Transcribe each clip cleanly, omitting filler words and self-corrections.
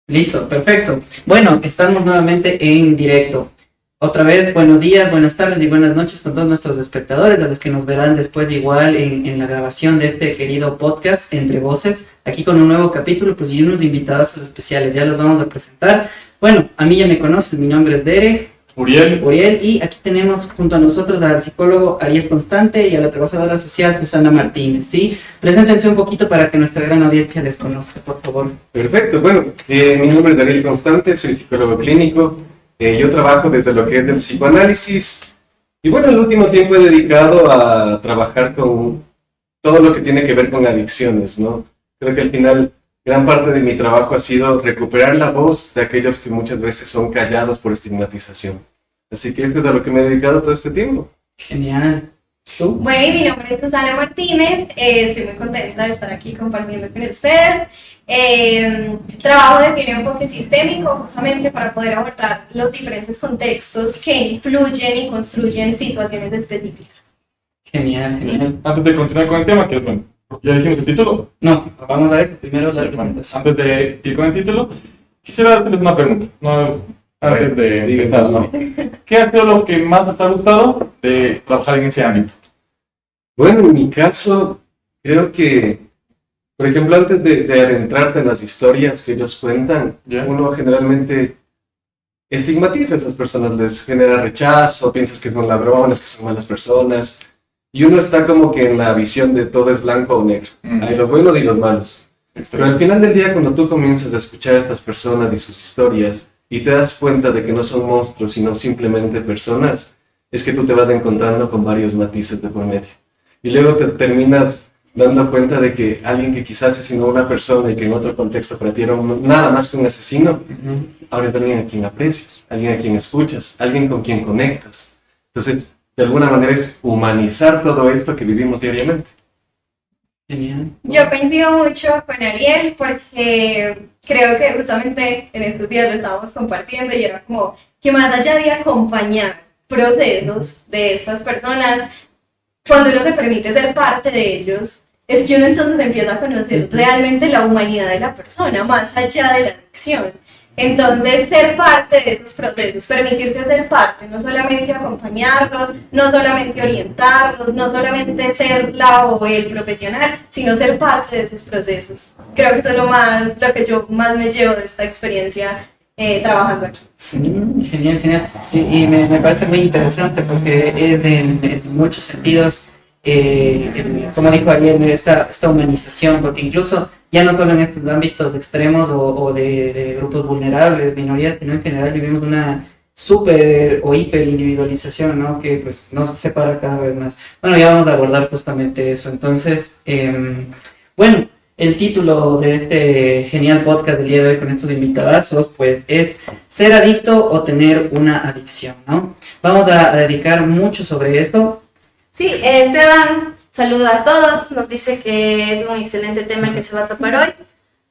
Listo, perfecto. Bueno, estamos nuevamente en directo. Otra vez, buenos días, buenas tardes y buenas noches con todos nuestros espectadores, a los que nos verán después igual en la grabación de este querido podcast Entre Voces, aquí con un nuevo capítulo, pues y unos invitados especiales, ya los vamos a presentar. Bueno, a mí ya me conoces, mi nombre es Derek. Uriel, y aquí tenemos junto a nosotros al psicólogo Ariel Constante y a la trabajadora social Susana Martínez, ¿sí? Preséntense un poquito para que nuestra gran audiencia les conozca, por favor. Perfecto, bueno, mi nombre es Ariel Constante, soy psicólogo clínico, yo trabajo desde lo que es el psicoanálisis y bueno, el último tiempo he dedicado a trabajar con todo lo que tiene que ver con adicciones, ¿no? Creo que al final gran parte de mi trabajo ha sido recuperar la voz de aquellos que muchas veces son callados por estigmatización. Así que esto es a lo que me he dedicado todo este tiempo. Genial. ¿Tú? Bueno, y mi nombre es Susana Martínez, estoy muy contenta de estar aquí compartiendo con ustedes. Trabajo desde un enfoque sistémico justamente para poder abordar los diferentes contextos que influyen y construyen situaciones específicas. Genial. Antes de continuar con el tema, que bueno, ya dijimos el título. No, vamos a eso, primero la Bueno, presentación. antes de ir con el título, quisiera hacerles una pregunta, antes de empezar, ¿no? ¿Qué ha sido lo que más les ha gustado de trabajar en ese ámbito? Bueno, en mi caso, creo que, por ejemplo, antes de adentrarte en las historias que ellos cuentan, uno generalmente estigmatiza a esas personas, les genera rechazo, piensas que son ladrones, que son malas personas, y uno está como que en la visión de todo es blanco o negro, hay los buenos y los malos. Pero al final del día, cuando tú comienzas a escuchar a estas personas y sus historias, y te das cuenta de que no son monstruos, sino simplemente personas, es que tú te vas encontrando con varios matices de por medio. Y luego te terminas dando cuenta de que alguien que quizás asesinó a una persona y que en otro contexto para ti era nada más que un asesino, ahora es alguien a quien aprecias, alguien a quien escuchas, alguien con quien conectas. Entonces, de alguna manera es humanizar todo esto que vivimos diariamente. Genial. Yo coincido mucho con Ariel porque creo que justamente en estos días lo estábamos compartiendo y era como que más allá de acompañar procesos de estas personas, cuando uno se permite ser parte de ellos, es que uno entonces empieza a conocer realmente la humanidad de la persona, más allá de la adicción. Entonces, ser parte de esos procesos, permitirse ser parte, no solamente acompañarlos, no solamente orientarlos, no solamente ser la o el profesional, sino ser parte de esos procesos. Creo que eso es lo que yo más me llevo de esta experiencia trabajando aquí. Genial. Y me parece muy interesante porque es en muchos sentidos, como dijo Ariel, esta humanización, porque incluso ya no solo en estos ámbitos extremos o de grupos vulnerables, minorías, sino en general vivimos una súper o hiper individualización, ¿no? Que pues nos separa cada vez más. Bueno, ya vamos a abordar justamente eso. Entonces, bueno, el título de este genial podcast del día de hoy con estos invitadazos, pues es ser adicto o tener una adicción, ¿no? Vamos a dedicar mucho sobre esto. Sí, Esteban saluda a todos, nos dice que es un excelente tema el que se va a topar hoy.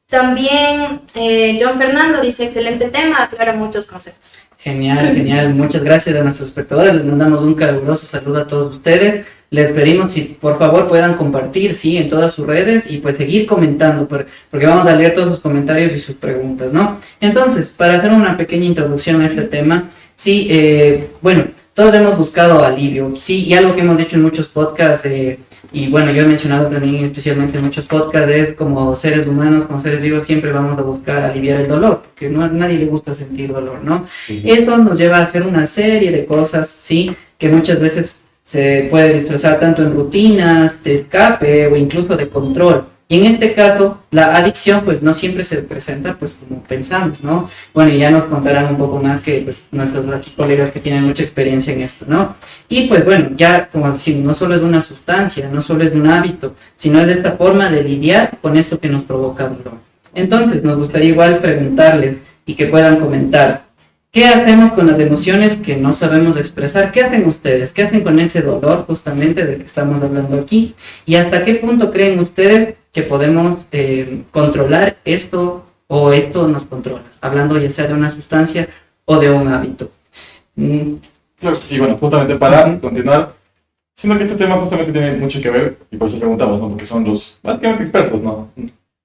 También John Fernando dice excelente tema, aclara muchos conceptos. Genial, muchas gracias a nuestros espectadores, les mandamos un caluroso saludo a todos ustedes. Les pedimos si por favor puedan compartir, sí, en todas sus redes y pues seguir comentando, porque vamos a leer todos sus comentarios y sus preguntas, ¿no? Entonces, para hacer una pequeña introducción a este tema, sí, bueno, todos hemos buscado alivio, sí, y algo que hemos dicho en muchos podcasts, y bueno, yo he mencionado también especialmente en muchos podcasts, es como seres humanos, como seres vivos, siempre vamos a buscar aliviar el dolor, porque a nadie le gusta sentir dolor, ¿no? Eso nos lleva a hacer una serie de cosas, sí, que muchas veces se puede expresar tanto en rutinas, de escape o incluso de control. Y en este caso, la adicción pues no siempre se presenta pues como pensamos, ¿no? Bueno, y ya nos contarán un poco más que pues nuestros aquí colegas que tienen mucha experiencia en esto, ¿no? Y pues bueno, ya como decimos, no solo es una sustancia, no solo es un hábito, sino es de esta forma de lidiar con esto que nos provoca dolor. Entonces, nos gustaría igual preguntarles y que puedan comentar, ¿qué hacemos con las emociones que no sabemos expresar? ¿Qué hacen ustedes? ¿Qué hacen con ese dolor justamente del que estamos hablando aquí? ¿Y hasta qué punto creen ustedes que podemos controlar esto o esto nos controla? Hablando ya sea de una sustancia o de un hábito. Claro, y bueno, justamente para continuar, siendo que este tema justamente tiene mucho que ver, y por eso preguntamos, ¿no? Porque son los básicamente expertos, ¿no?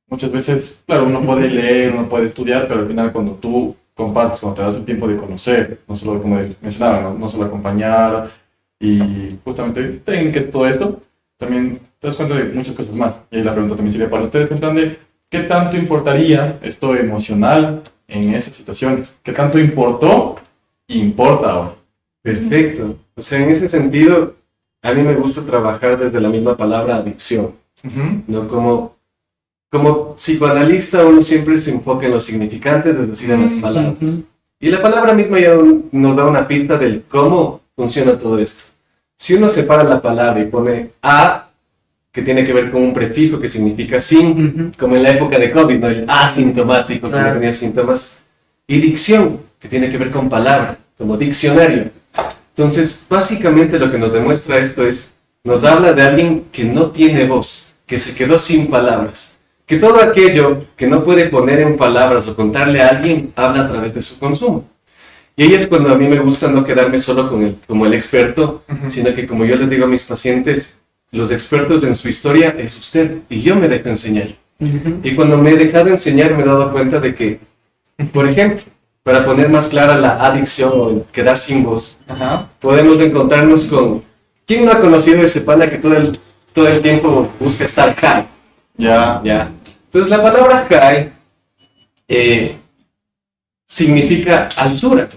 muchas veces, claro, uno puede leer, uno puede estudiar, pero al final cuando tú compartes, cuando te das el tiempo de conocer, no solo como mencionaba, no solo acompañar y justamente técnicas y todo eso, también te das cuenta de muchas cosas más. Y ahí la pregunta también sería para ustedes, en plan de, ¿qué tanto importaría esto emocional en esas situaciones? ¿Qué tanto importó e importa ahora? Perfecto. O sea, en ese sentido, a mí me gusta trabajar desde la misma palabra adicción, Ujú. ¿no? Como psicoanalista uno siempre se enfoca en los significantes, es decir, en las palabras. Ujú. Y la palabra misma ya nos da una pista de cómo funciona todo esto. Si uno separa la palabra y pone a, que tiene que ver con un prefijo que significa sin, Ujú. como en la época de COVID, ¿no? El asintomático, que no Claro. tenía síntomas, y dicción, que tiene que ver con palabra, como diccionario. Entonces, básicamente lo que nos demuestra esto es, nos habla de alguien que no tiene voz, que se quedó sin palabras, que todo aquello que no puede poner en palabras o contarle a alguien, habla a través de su consumo. Y ahí es cuando a mí me gusta no quedarme solo como el experto, Ujú. sino que como yo les digo a mis pacientes, los expertos en su historia es usted, y yo me dejo enseñar. Ujú. Y cuando me he dejado enseñar me he dado cuenta de que, por ejemplo, para poner más clara la adicción o el quedar sin voz, Ajá. podemos encontrarnos con... ¿Quién no ha conocido ese pana que todo el tiempo busca estar high? Ya. ¿Ya? Entonces la palabra high significa altura,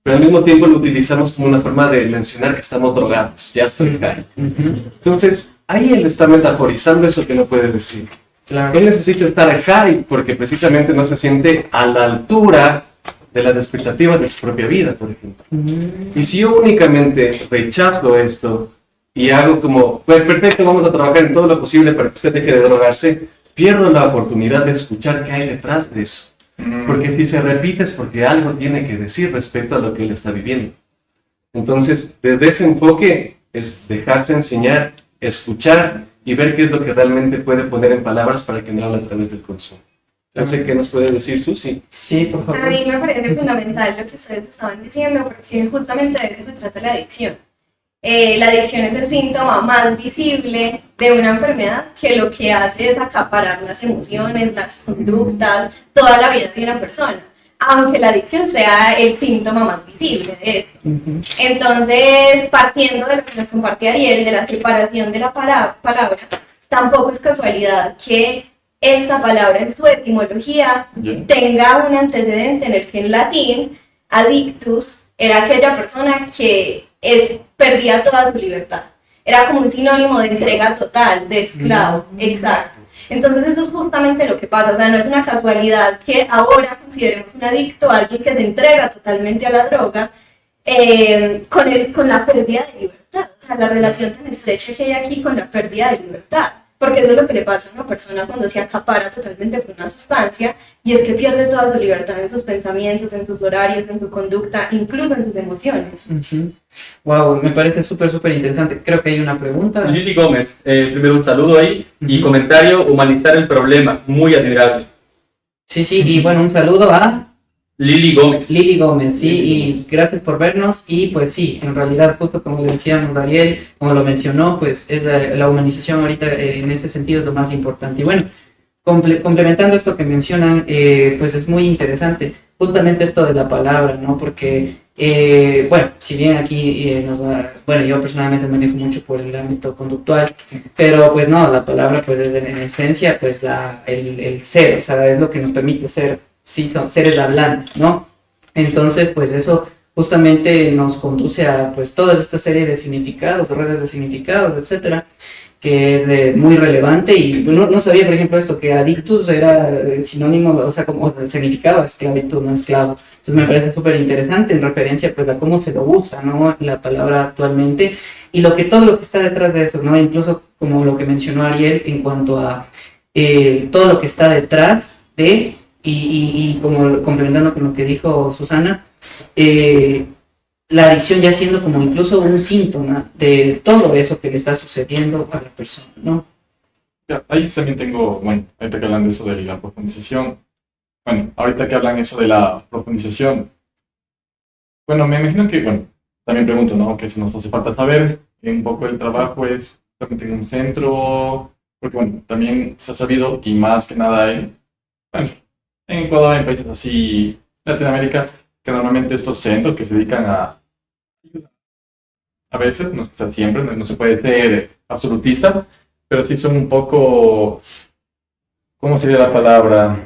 pero al mismo tiempo lo utilizamos como una forma de mencionar que estamos drogados. Ya estoy high. Ujú. Entonces, ahí él está metaforizando eso que no puede decir. Claro. Él necesita estar high porque precisamente no se siente a la altura de las expectativas de su propia vida, por ejemplo. Ujú. Y si yo únicamente rechazo esto y hago como, pues perfecto, vamos a trabajar en todo lo posible para que usted deje de drogarse, pierdo la oportunidad de escuchar qué hay detrás de eso. Porque si se repite es porque algo tiene que decir respecto a lo que él está viviendo. Entonces, desde ese enfoque es dejarse enseñar, escuchar y ver qué es lo que realmente puede poner en palabras para que no hable a través del consumo. No sé qué nos puede decir Susi. Sí, por A favor. mí me parece fundamental lo que ustedes estaban diciendo, porque justamente de eso se trata la adicción. La adicción es el síntoma más visible de una enfermedad que lo que hace es acaparar las emociones, las conductas, toda la vida de una persona, aunque la adicción sea el síntoma más visible de eso. Ujú. Entonces, partiendo de lo que nos compartía Ariel, de la separación de la palabra, tampoco es casualidad que esta palabra en su etimología Ya. tenga un antecedente en el que en latín, adictus era aquella persona que perdía toda su libertad. Era como un sinónimo de entrega total, de esclavo, exacto. Entonces eso es justamente lo que pasa, o sea, no es una casualidad que ahora consideremos un adicto a alguien que se entrega totalmente a la droga, con la pérdida de libertad, o sea, la relación tan estrecha que hay aquí con la pérdida de libertad. Porque eso es lo que le pasa a una persona cuando se acapara totalmente por una sustancia, y es que pierde toda su libertad en sus pensamientos, en sus horarios, en su conducta, incluso en sus emociones. Wow, me parece súper interesante. Creo que hay una pregunta. Lili Gómez, primero un saludo ahí y Ujú. comentario, humanizar el problema, muy admirable. Sí, y bueno, un saludo a Lili Gómez. Lili Gómez, sí, Lili y Gómez. gracias por vernos. Y pues sí, en realidad, justo como le decíamos a Ariel, como lo mencionó, pues es la humanización ahorita en ese sentido es lo más importante. Y bueno, complementando esto que mencionan, pues es muy interesante, justamente esto de la palabra, ¿no? Porque, bueno, si bien aquí bueno, yo personalmente me manejo mucho por el ámbito conductual, pero pues no, la palabra pues es en esencia pues el ser, o sea, es lo que nos permite ser, sí, son seres hablantes, ¿no? Entonces, pues eso justamente nos conduce a pues toda esta serie de significados, redes de significados, etcétera, que es muy relevante. Y no sabía, por ejemplo, esto, que adictus era sinónimo, o sea, como significaba esclavitud, no esclavo. Entonces me parece súper interesante en referencia pues a cómo se lo usa, ¿no? La palabra actualmente y todo lo que está detrás de eso, ¿no? Incluso como lo que mencionó Ariel en cuanto a todo lo que está detrás de, y como complementando con lo que dijo Susana, la adicción ya siendo como incluso un síntoma de todo eso que le está sucediendo a la persona, ¿no? Ya, ahí también tengo, bueno, ahorita que hablan de eso de la profundización, bueno, ahorita que hablan eso de la profundización, bueno, me imagino que, bueno, también pregunto, ¿no? Que si nos hace falta saber, un poco el trabajo es realmente en un centro, Porque bueno, también se ha sabido, y más que nada bueno, en Ecuador, en países así, Latinoamérica, que normalmente estos centros que se dedican a veces, no es que sea siempre, no se puede ser absolutista, pero sí son un poco, ¿cómo sería la palabra?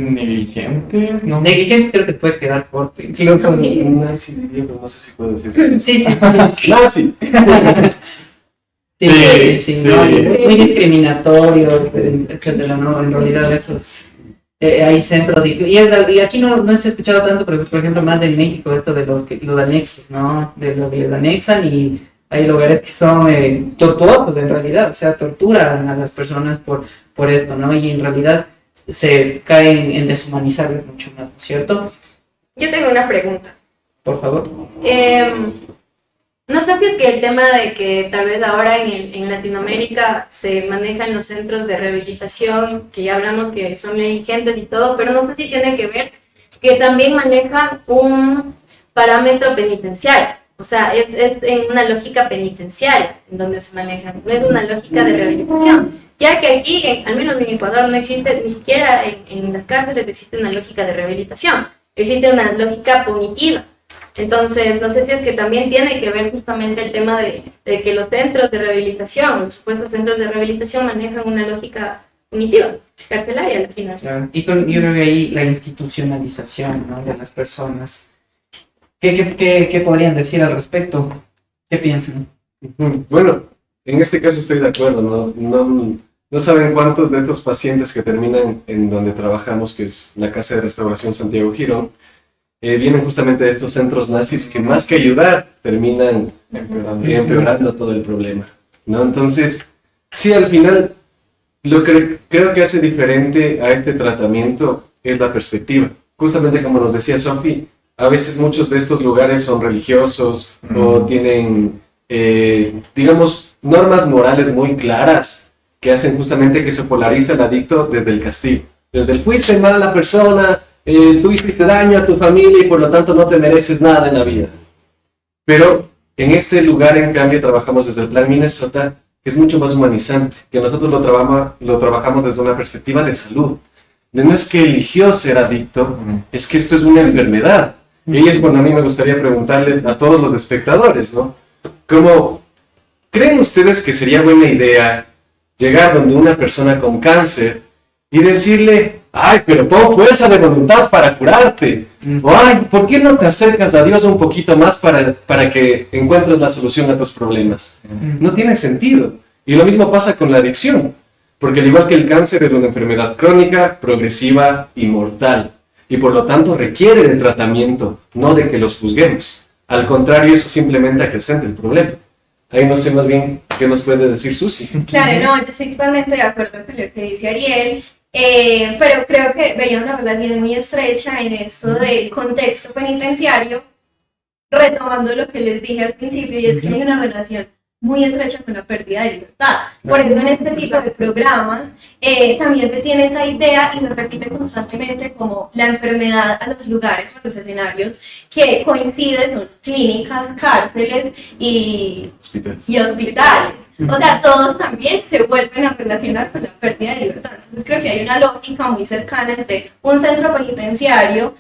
Negligentes, ¿no? Negligentes creo que se puede quedar corto, incluso. No, sí, diría, pero no sé si puedo decir. Sí, sí. No, sí. Sí, no, es muy discriminatorio, etcétera, ¿no? En realidad esos, hay centros, y aquí no se ha escuchado tanto, pero por ejemplo, más en México, esto de los anexos, ¿no? De lo que les anexan, y hay lugares que son tortuosos en realidad, o sea, torturan a las personas por esto, ¿no? Y en realidad se caen en deshumanizarles mucho más, ¿no es cierto? Yo tengo una pregunta. Por favor. No sé si es que el tema de que tal vez ahora en Latinoamérica se manejan los centros de rehabilitación, que ya hablamos que son negligentes y todo, pero no sé si tiene que ver que también manejan un parámetro penitenciario. O sea, es en una lógica penitenciaria en donde se manejan, no es una lógica de rehabilitación. Ya que aquí, al menos en Ecuador, no existe, ni siquiera en las cárceles existe una lógica de rehabilitación, existe una lógica punitiva. Entonces, no sé si es que también tiene que ver justamente el tema de que los centros de rehabilitación, los supuestos centros de rehabilitación manejan una lógica punitiva, carcelaria al final. Claro. Y yo creo que ahí la institucionalización, ¿no? De las personas. ¿Qué podrían decir al respecto? ¿Qué piensan? Bueno, en este caso estoy de acuerdo, no saben cuántos de estos pacientes que terminan en donde trabajamos, que es la Casa de Restauración Santiago Girón, vienen justamente de estos centros nazis que más que ayudar, terminan empeorando todo el problema, ¿no? Entonces, sí, al final, lo que creo que hace diferente a este tratamiento es la perspectiva. Justamente como nos decía Sofi, a veces muchos de estos lugares son religiosos o tienen, digamos, normas morales muy claras que hacen justamente que se polarice el adicto desde el castigo. Desde el fuiste mala persona, tú hiciste daño a tu familia y por lo tanto no te mereces nada en la vida. Pero en este lugar, en cambio, trabajamos desde el Plan Minnesota, que es mucho más humanizante, que nosotros lo trabajamos desde una perspectiva de salud. No es que eligió ser adicto, es que esto es una enfermedad. Y ahí es cuando a mí me gustaría preguntarles a todos los espectadores, ¿no? ¿Cómo creen ustedes que sería buena idea llegar donde una persona con cáncer y decirle, ay, pero pon fuerza de voluntad para curarte? O, ay, ¿por qué no te acercas a Dios un poquito más para que encuentres la solución a tus problemas? No tiene sentido. Y lo mismo pasa con la adicción, porque al igual que el cáncer es una enfermedad crónica, progresiva y mortal. Y por lo tanto requiere de tratamiento, no de que los juzguemos. Al contrario, eso simplemente acrecenta el problema. Ahí no sé más bien qué nos puede decir Susi. Claro, no, yo estoy totalmente de acuerdo con lo que dice Ariel, pero creo que veía una relación muy estrecha en eso del contexto penitenciario, retomando lo que les dije al principio, y es que hay una relación muy estrecha con la pérdida de libertad. Por eso en este tipo de programas también se tiene esa idea y se repite constantemente como la enfermedad a los lugares o a los escenarios que coinciden son clínicas, cárceles y hospitales. O sea, todos también se vuelven a relacionar con la pérdida de libertad. Entonces creo que hay una lógica muy cercana entre un centro penitenciario,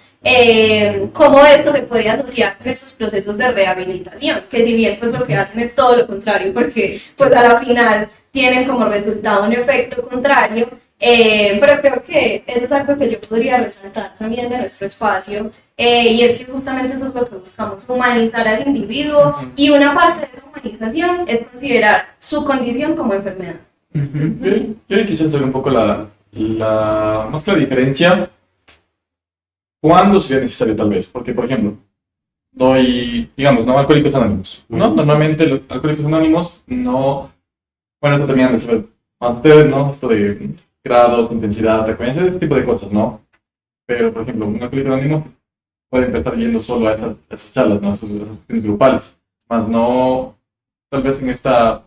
cómo esto se puede asociar con estos procesos de rehabilitación, que si bien pues lo que hacen es todo lo contrario, porque pues a la final tienen como resultado un efecto contrario, pero creo que eso es algo que yo podría resaltar también de nuestro espacio, y es que justamente eso es lo que buscamos, humanizar al individuo, y una parte de esa humanización es considerar su condición como enfermedad. Yo quisiera saber un poco más que la diferencia, ¿cuándo sería necesario tal vez? Porque, por ejemplo, digamos, no Alcohólicos Anónimos, ¿no? Normalmente los Alcohólicos Anónimos no, bueno, eso terminan de saber más ustedes, ¿no? Esto de grados, intensidad, frecuencia, ese tipo de cosas, ¿no? Pero, por ejemplo, un Alcohólico Anónimo puede estar yendo solo a esas charlas, ¿no? A esas cuestiones grupales, más no, tal vez en esta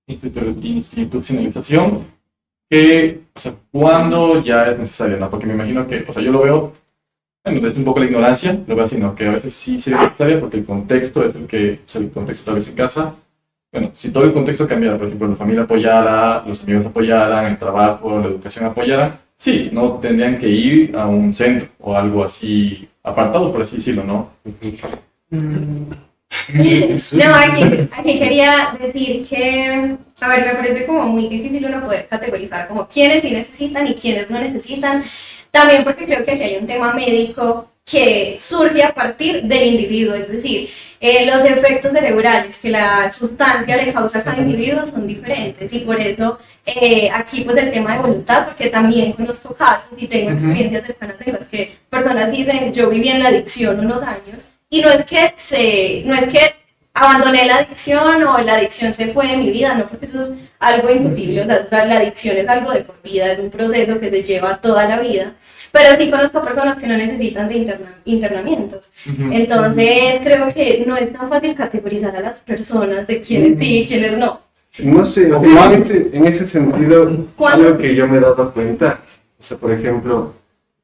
institucionalización, que, o sea, ¿cuándo ya es necesario, no? Porque me imagino que, o sea, yo lo veo, bueno, desde un poco la ignorancia, lo veo así, ¿no? Que a veces sí sería necesario porque el contexto es el contexto tal vez en casa, bueno, si todo el contexto cambiara, por ejemplo, la familia apoyara, los amigos apoyaran, el trabajo, la educación apoyaran, sí, no tendrían que ir a un centro o algo así apartado, por así decirlo, ¿no? No, aquí quería decir que, a ver, me parece como muy difícil uno poder categorizar como quiénes sí necesitan y quiénes no necesitan. También porque creo que aquí hay un tema médico que surge a partir del individuo, es decir, los efectos cerebrales que la sustancia le causa a cada individuo son diferentes y por eso aquí pues el tema de voluntad, porque también conozco casos y tengo experiencias cercanas en las que personas dicen yo viví en la adicción unos años y no es que abandoné la adicción o la adicción se fue de mi vida, no, porque eso es algo imposible, o sea, la adicción es algo de por vida, es un proceso que se lleva toda la vida, pero sí conozco personas que no necesitan de internamientos, entonces creo que no es tan fácil categorizar a las personas de quiénes sí y quiénes no. No sé, en ese sentido, algo que yo me he dado cuenta, o sea, por ejemplo,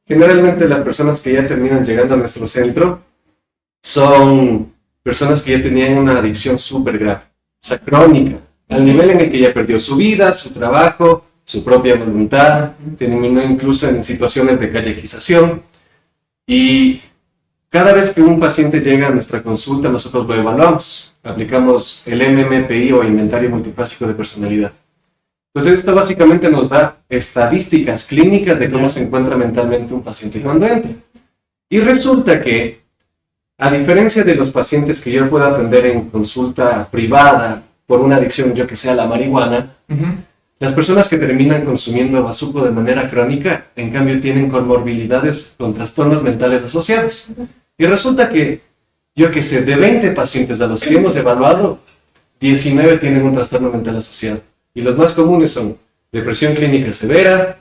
generalmente las personas que ya terminan llegando a nuestro centro son personas que ya tenían una adicción súper grave, o sea, crónica, al nivel en el que ya perdió su vida, su trabajo, su propia voluntad, terminó incluso en situaciones de callejización. Y cada vez que un paciente llega a nuestra consulta, nosotros lo evaluamos, aplicamos el MMPI o Inventario Multifásico de Personalidad. Entonces, esto básicamente nos da estadísticas clínicas de cómo se encuentra mentalmente un paciente cuando entra. Y resulta que, a diferencia de los pacientes que yo puedo atender en consulta privada por una adicción, yo que sé, a la marihuana, las personas que terminan consumiendo bazuco de manera crónica, en cambio, tienen comorbilidades con trastornos mentales asociados. Y resulta que, yo que sé, de 20 pacientes a los que hemos evaluado, 19 tienen un trastorno mental asociado. Y los más comunes son depresión clínica severa,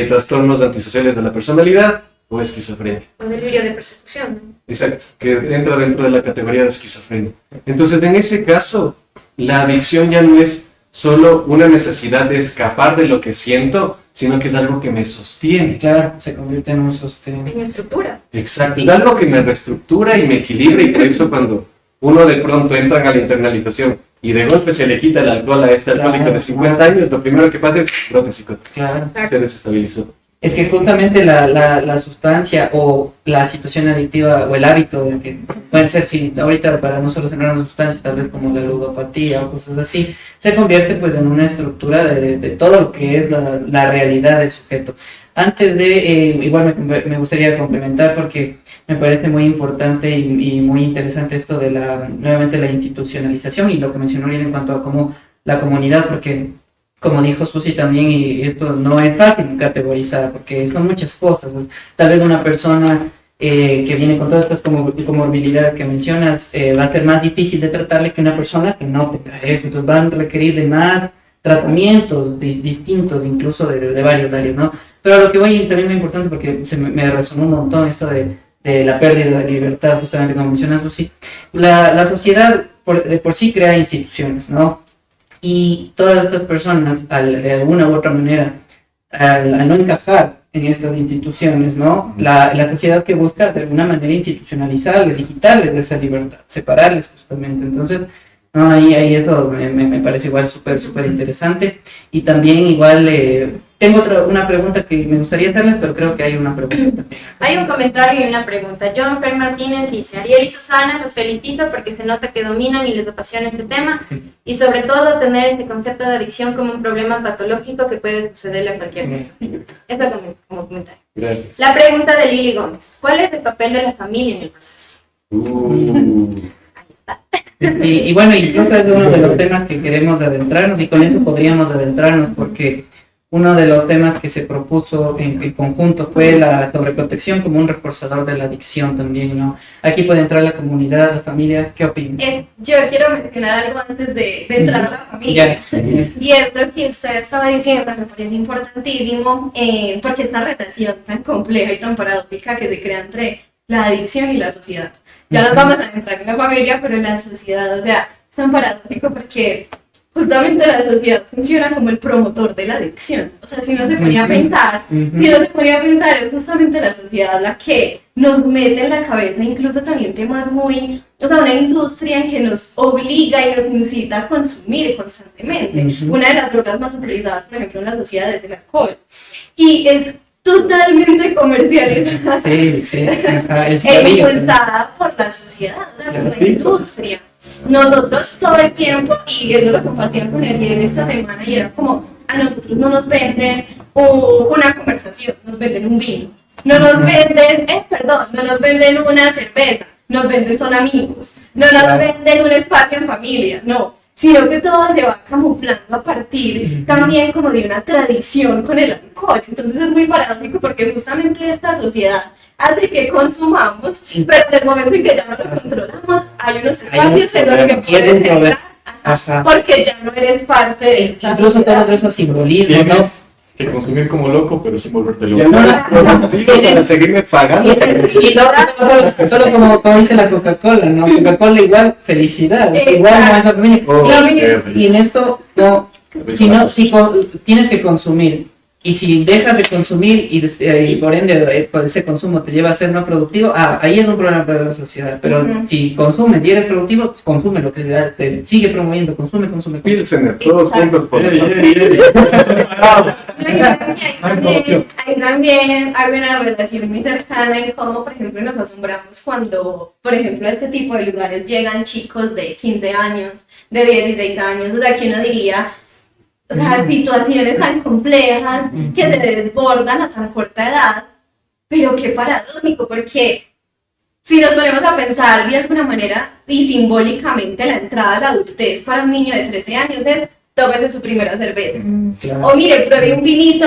trastornos antisociales de la personalidad, o esquizofrenia. O delirio de persecución, ¿no? Exacto, que entra dentro de la categoría de esquizofrenia. Entonces, en ese caso, la adicción ya no es solo una necesidad de escapar de lo que siento, sino que es algo que me sostiene. Claro, se convierte en un sostén. En estructura. Exacto, es algo que me reestructura y me equilibra, y por eso cuando uno de pronto entra a la internalización y de golpe se le quita el alcohol a este alcohólico de 50 años, lo primero que pasa es brote psicótico. Claro. Se desestabilizó. Es que justamente la sustancia o la situación adictiva o el hábito, de que pueden ser, sí, ahorita para no solo centrar en sustancias, tal vez como la ludopatía o cosas así, se convierte pues en una estructura de todo lo que es la realidad del sujeto. Antes de, igual me gustaría complementar porque me parece muy importante y muy interesante esto de nuevamente la institucionalización y lo que mencionó Ariel en cuanto a cómo la comunidad, porque como dijo Susi también, y esto no es fácil categorizar, porque son muchas cosas. Tal vez una persona que viene con todas estas comorbilidades que mencionas, va a ser más difícil de tratarle que una persona que no tenga eso. Entonces van a requerir de más tratamientos distintos, incluso de varias áreas, ¿no? Pero a lo que voy también muy importante, porque me resonó un montón esto de la pérdida de libertad, justamente como menciona Susi. La sociedad de por sí crea instituciones, ¿no? Y todas estas personas, de alguna u otra manera, al no encajar en estas instituciones, ¿no? La sociedad que busca de alguna manera institucionalizarles y quitarles de esa libertad, separarles justamente. Entonces, no, ahí eso me parece igual súper interesante. Y también igual tengo una pregunta que me gustaría hacerles, pero creo que hay una pregunta también. Hay un comentario y una pregunta. John Fer Martínez dice: Ariel y Susana, los felicito porque se nota que dominan y les apasiona este tema, y sobre todo tener este concepto de adicción como un problema patológico que puede sucederle a cualquier persona. Eso como comentario. Gracias. La pregunta de Lili Gómez: ¿cuál es el papel de la familia en el proceso? Ahí está. Y bueno, incluso es uno de los temas que queremos adentrarnos, y con eso podríamos adentrarnos, porque uno de los temas que se propuso en conjunto fue la sobreprotección como un reforzador de la adicción también, ¿no? Aquí puede entrar la comunidad, la familia. ¿Qué opinan? Yo quiero mencionar algo antes de entrar a la familia. Y es lo que usted estaba diciendo, que me parece importantísimo, porque esta relación tan compleja y tan paradójica que se crea entre la adicción y la sociedad. Ya nos vamos a entrar en la familia, pero en la sociedad, o sea, es tan paradójico porque justamente la sociedad funciona como el promotor de la adicción. O sea, si uno se ponía a pensar, es justamente la sociedad la que nos mete en la cabeza incluso también temas muy, o sea, una industria en que nos obliga y nos incita a consumir constantemente. Una de las drogas más utilizadas, por ejemplo, en la sociedad es el alcohol. Y es totalmente comercializada e impulsada por la sociedad, o sea, por la industria. Nosotros todo el tiempo, y eso lo compartieron con Ariel esta semana, y era como, a nosotros no nos venden una conversación, nos venden un vino. No nos venden, no nos venden una cerveza, nos venden son amigos. No nos venden un espacio en familia, no. Sino que todo se va camuflando a partir también como de una tradición con el alcohol. Entonces es muy paradójico porque justamente esta sociedad hace que consumamos, pero en el momento en que ya no lo controlamos, hay unos espacios en los que puedes entrar, porque ya no eres parte de esta incluso sociedad. todos esos simbolismos, Tienes ¿no? que consumir como loco, pero sin volverte Ya loco. no es para seguirme pagando. Y no, solo como dice la Coca-Cola, ¿no? Coca-Cola igual felicidad, Exacto. igual momento familia. Oh, Y en esto, no, si tienes que consumir, y si dejas de consumir y por ende ese consumo te lleva a ser no productivo, ahí es un problema para la sociedad. Pero si consumes y eres productivo, pues consume lo que te sigue promoviendo, consume. Pilsener, todos juntos por Ahí también hay una relación muy cercana en cómo, por ejemplo, nos asombramos cuando, por ejemplo, a este tipo de lugares llegan chicos de 15 años, de 16 años, o sea, que uno diría, o sea, situaciones tan complejas que se desbordan a tan corta edad, pero qué paradójico, porque si nos ponemos a pensar de alguna manera y simbólicamente la entrada a la adultez para un niño de 13 años es tómese su primera cerveza. Claro. O mire, pruebe un vinito,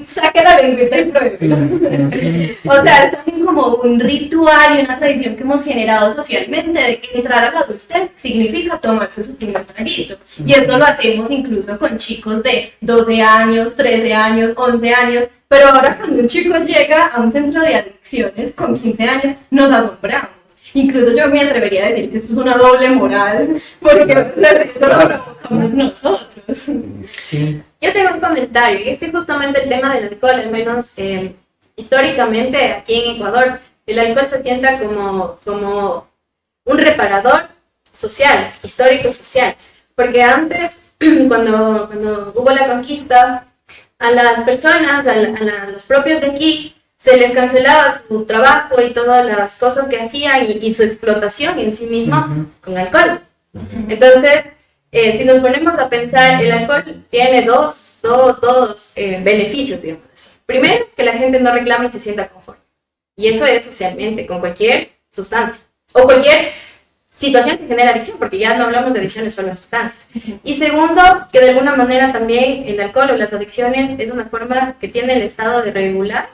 saque la lengüita y pruébelo. O sea, es también como un ritual y una tradición que hemos generado socialmente de que entrar a la adultez significa tomarse su primer traguito. Y esto lo hacemos incluso con chicos de 12 años, 13 años, 11 años. Pero ahora cuando un chico llega a un centro de adicciones con 15 años, nos asombramos. Incluso yo me atrevería a decir que esto es una doble moral, porque esto lo provocamos nosotros. Sí. Yo tengo un comentario, y es que justamente el tema del alcohol, al menos históricamente aquí en Ecuador, el alcohol se sienta como un reparador social, histórico-social. Porque antes, cuando hubo la conquista, a las personas, a los propios de aquí, se les cancelaba su trabajo y todas las cosas que hacían y su explotación en sí mismo con alcohol. Entonces, si nos ponemos a pensar, el alcohol tiene dos beneficios, digamos así. Primero, que la gente no reclame y se sienta conforme. Y eso es socialmente, con cualquier sustancia. O cualquier situación que genera adicción, porque ya no hablamos de adicciones solo a sustancias. Y segundo, que de alguna manera también el alcohol o las adicciones es una forma que tiene el Estado de regular,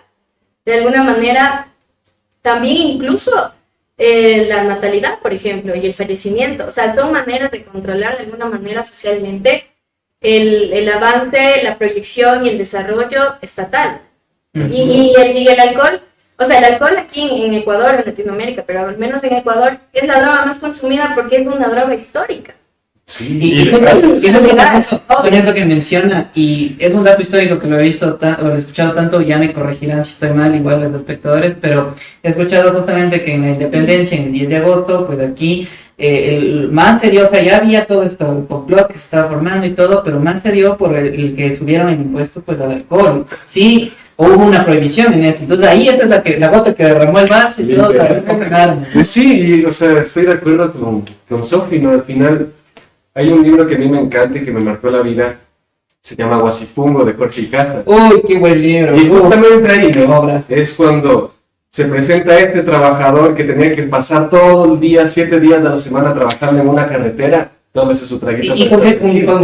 de alguna manera, también incluso la natalidad, por ejemplo, y el fallecimiento. O sea, son maneras de controlar de alguna manera socialmente el avance, la proyección y el desarrollo estatal. Y el alcohol, o sea, el alcohol aquí en Ecuador, en Latinoamérica, pero al menos en Ecuador, es la droga más consumida porque es una droga histórica. Sí, Y con eso que menciona, y es un dato histórico que lo he visto o lo he escuchado tanto, ya me corregirán si estoy mal, igual los espectadores, pero he escuchado justamente que en la independencia, en el 10 de agosto, pues aquí el más se dio, o sea, ya había todo esto, complot que se estaba formando y todo, pero más se dio por el que subieron el impuesto pues al alcohol. Sí, hubo una prohibición en esto, entonces ahí esta es la gota que derramó el vaso y todos la recordaron. Sí, o sea, estoy de acuerdo con Sofi, ¿no? Al final hay un libro que a mí me encanta y que me marcó la vida, se llama Guasipungo, de Jorge Icaza. Uy, qué buen libro. Y justamente ahí, ¿no? Obra. Es cuando se presenta este trabajador que tenía que pasar todo el día, 7 días de la semana trabajando en una carretera, tómese su traguito. ¿Y con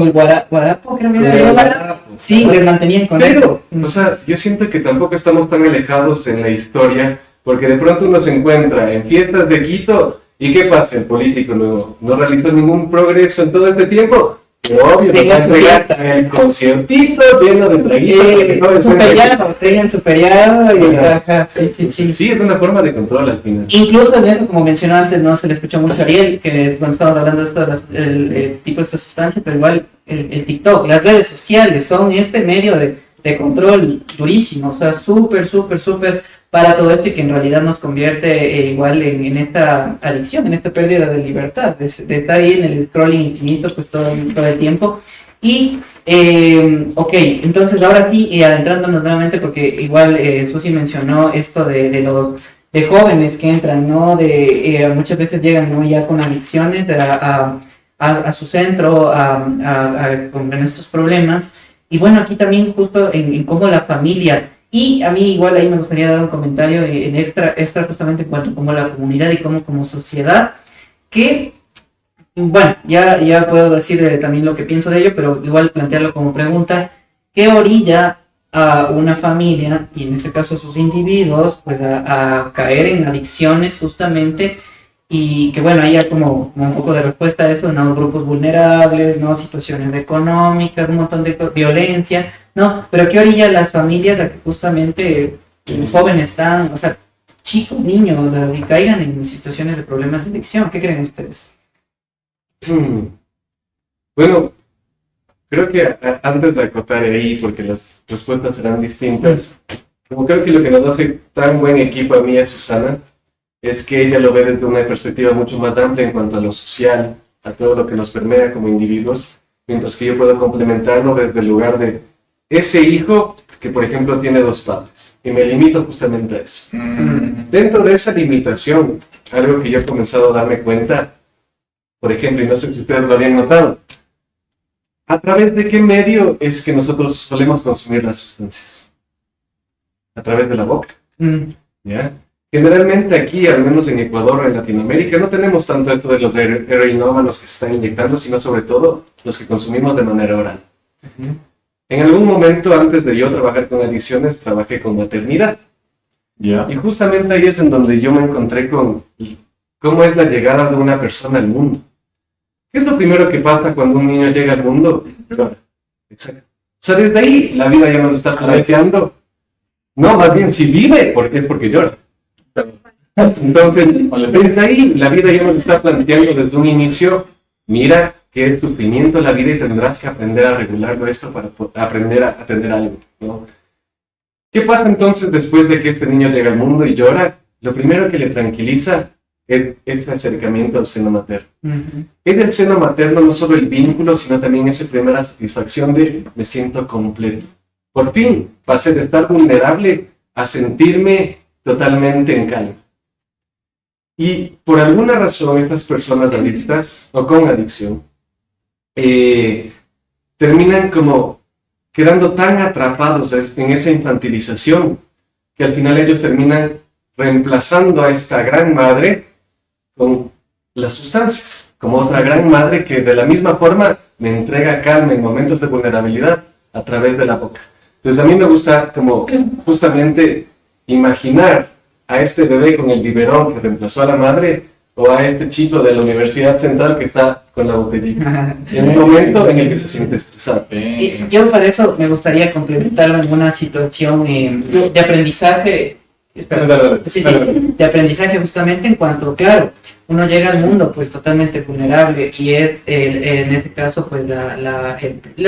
el guarapo? Creo que era el guarapo. Sí, les mantenían con eso. Pero, o sea, yo siento que tampoco estamos tan alejados en la historia, porque de pronto uno se encuentra en fiestas de Quito, ¿y qué pasa? El político no realizó ningún progreso en todo este tiempo, Pero obvio, Tengan nos su va a entregar fiesta. el conciertito lleno de traguitos. para que todo Su suene bien. feriado, tengan su feriado y Ajá. ajá, sí. Sí, es una forma de control al final. Incluso en eso, como mencionó antes, no se le escuchó mucho a Ariel, que cuando estábamos hablando de esto, el tipo de esta sustancia, pero igual el TikTok, las redes sociales son este medio de control durísimo, o sea, súper para todo esto y que en realidad nos convierte igual en esta adicción, en esta pérdida de libertad, de estar ahí en el scrolling infinito pues todo el tiempo. Y, ok, entonces ahora sí, adentrándonos nuevamente, porque igual Susi mencionó esto de jóvenes que entran, ¿no? Muchas veces llegan, ¿no? Ya con adicciones a su centro, con estos problemas. Y bueno, aquí también justo en cómo la familia, y a mí igual ahí me gustaría dar un comentario en extra justamente en cuanto a cómo la comunidad y cómo como sociedad, que, bueno, ya puedo decir también lo que pienso de ello, pero igual plantearlo como pregunta, ¿qué orilla a una familia, y en este caso a sus individuos, pues a caer en adicciones justamente? Y que bueno, ahí hay como un poco de respuesta a eso, ¿no? Grupos vulnerables, ¿no? Situaciones económicas, un montón de violencia, ¿no? Pero ¿qué orilla las familias a que justamente los jóvenes están, o sea, chicos, niños, y caigan en situaciones de problemas de adicción? ¿Qué creen ustedes? Bueno, creo que antes de acotar ahí, porque las respuestas serán distintas, como creo que lo que nos hace tan buen equipo a mí y a Susana, es que ella lo ve desde una perspectiva mucho más amplia en cuanto a lo social, a todo lo que nos permea como individuos, mientras que yo puedo complementarlo desde el lugar de ese hijo que, por ejemplo, tiene 2 padres, y me limito justamente a eso. Dentro de esa limitación, algo que yo he comenzado a darme cuenta, por ejemplo, y no sé si ustedes lo habían notado, ¿a través de qué medio es que nosotros solemos consumir las sustancias? A través de la boca, ¿ya? Generalmente aquí, al menos en Ecuador o en Latinoamérica, no tenemos tanto esto de los heroinómanos que se están inyectando, sino sobre todo los que consumimos de manera oral. En algún momento, antes de yo trabajar con adicciones, trabajé con maternidad. Ya. Y justamente ahí es en donde yo me encontré con cómo es la llegada de una persona al mundo. ¿Qué es lo primero que pasa cuando un niño llega al mundo? Llora. Exacto. O sea, desde ahí la vida ya no lo está planteando. No, más bien si vive, es porque llora. Entonces, desde ahí la vida ya nos está planteando desde un inicio, mira que es sufrimiento la vida y tendrás que aprender a regularlo esto para aprender a atender algo, ¿no? ¿Qué pasa entonces después de que este niño llega al mundo y llora? Lo primero que le tranquiliza es ese acercamiento al seno materno. Es el seno materno no solo el vínculo, sino también esa primera satisfacción de me siento completo. Por fin pasé de estar vulnerable a sentirme totalmente en calma. Y por alguna razón estas personas adictas o con adicción terminan como quedando tan atrapados en esa infantilización que al final ellos terminan reemplazando a esta gran madre con las sustancias, como otra gran madre que de la misma forma me entrega calma en momentos de vulnerabilidad a través de la boca. Entonces a mí me gusta como justamente imaginar a este bebé con el biberón que reemplazó a la madre o a este chico de la Universidad Central que está con la botellita en un momento en el que se siente estresado. Yo para eso me gustaría complementarlo en una situación de aprendizaje. Espera, Dale. sí, de aprendizaje justamente en cuanto, claro, uno llega al mundo pues totalmente vulnerable y es en este caso pues la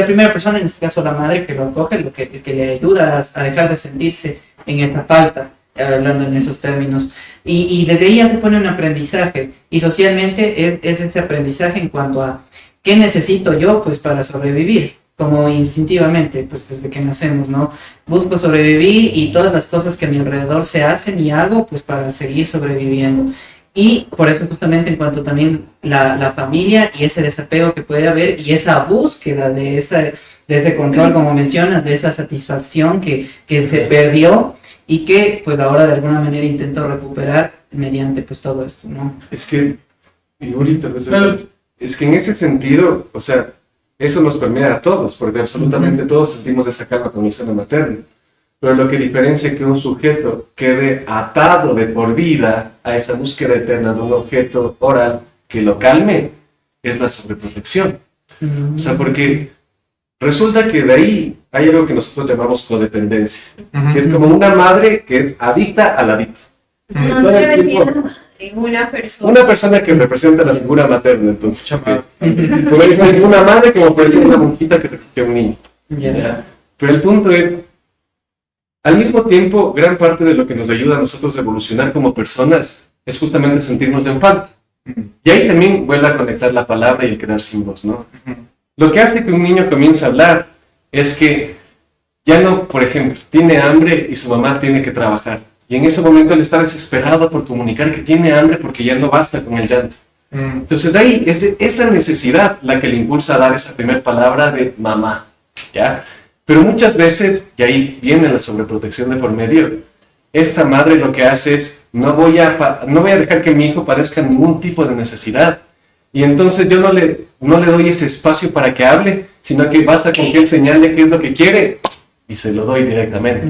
primera persona, en este caso la madre que lo acoge, lo que le ayuda a dejar de sentirse en esta falta, hablando en esos términos, y desde ahí ya se pone un aprendizaje y socialmente es ese aprendizaje en cuanto a qué necesito yo pues para sobrevivir. Como instintivamente, pues desde que nacemos, ¿no? Busco sobrevivir y todas las cosas que a mi alrededor se hacen y hago, pues para seguir sobreviviendo. Y por eso justamente en cuanto también la familia y ese desapego que puede haber y esa búsqueda de ese control, como mencionas, de esa satisfacción que se perdió y que pues ahora de alguna manera intento recuperar mediante pues todo esto, ¿no? Es que, Yuri, tal vez es que en ese sentido, o sea, eso nos permea a todos, porque absolutamente todos sentimos esa calma con el seno materno. Pero lo que diferencia que un sujeto quede atado de por vida a esa búsqueda eterna de un objeto oral que lo calme es la sobreprotección. O sea, porque resulta que de ahí hay algo que nosotros llamamos codependencia, que es como una madre que es adicta al adicto. No Todo el debe tiempo- una madre, una persona. Una persona que representa la figura materna, entonces. Puede ser una madre como puede ser una monjita que recogió a un niño. Ya. ¿Ya? Pero el punto es, al mismo tiempo, gran parte de lo que nos ayuda a nosotros a evolucionar como personas es justamente sentirnos en falta. Y ahí también vuelve a conectar la palabra y el quedar sin voz, ¿no? Lo que hace que un niño comience a hablar es que ya no, por ejemplo, tiene hambre y su mamá tiene que trabajar. Y en ese momento él está desesperado por comunicar que tiene hambre porque ya no basta con el llanto. Entonces ahí es esa necesidad la que le impulsa a dar esa primera palabra de mamá, ¿ya? Pero muchas veces, y ahí viene la sobreprotección de por medio, esta madre lo que hace es, no voy a dejar que mi hijo padezca ningún tipo de necesidad. Y entonces yo no le doy ese espacio para que hable, sino que basta con que él señale qué es lo que quiere y se lo doy directamente.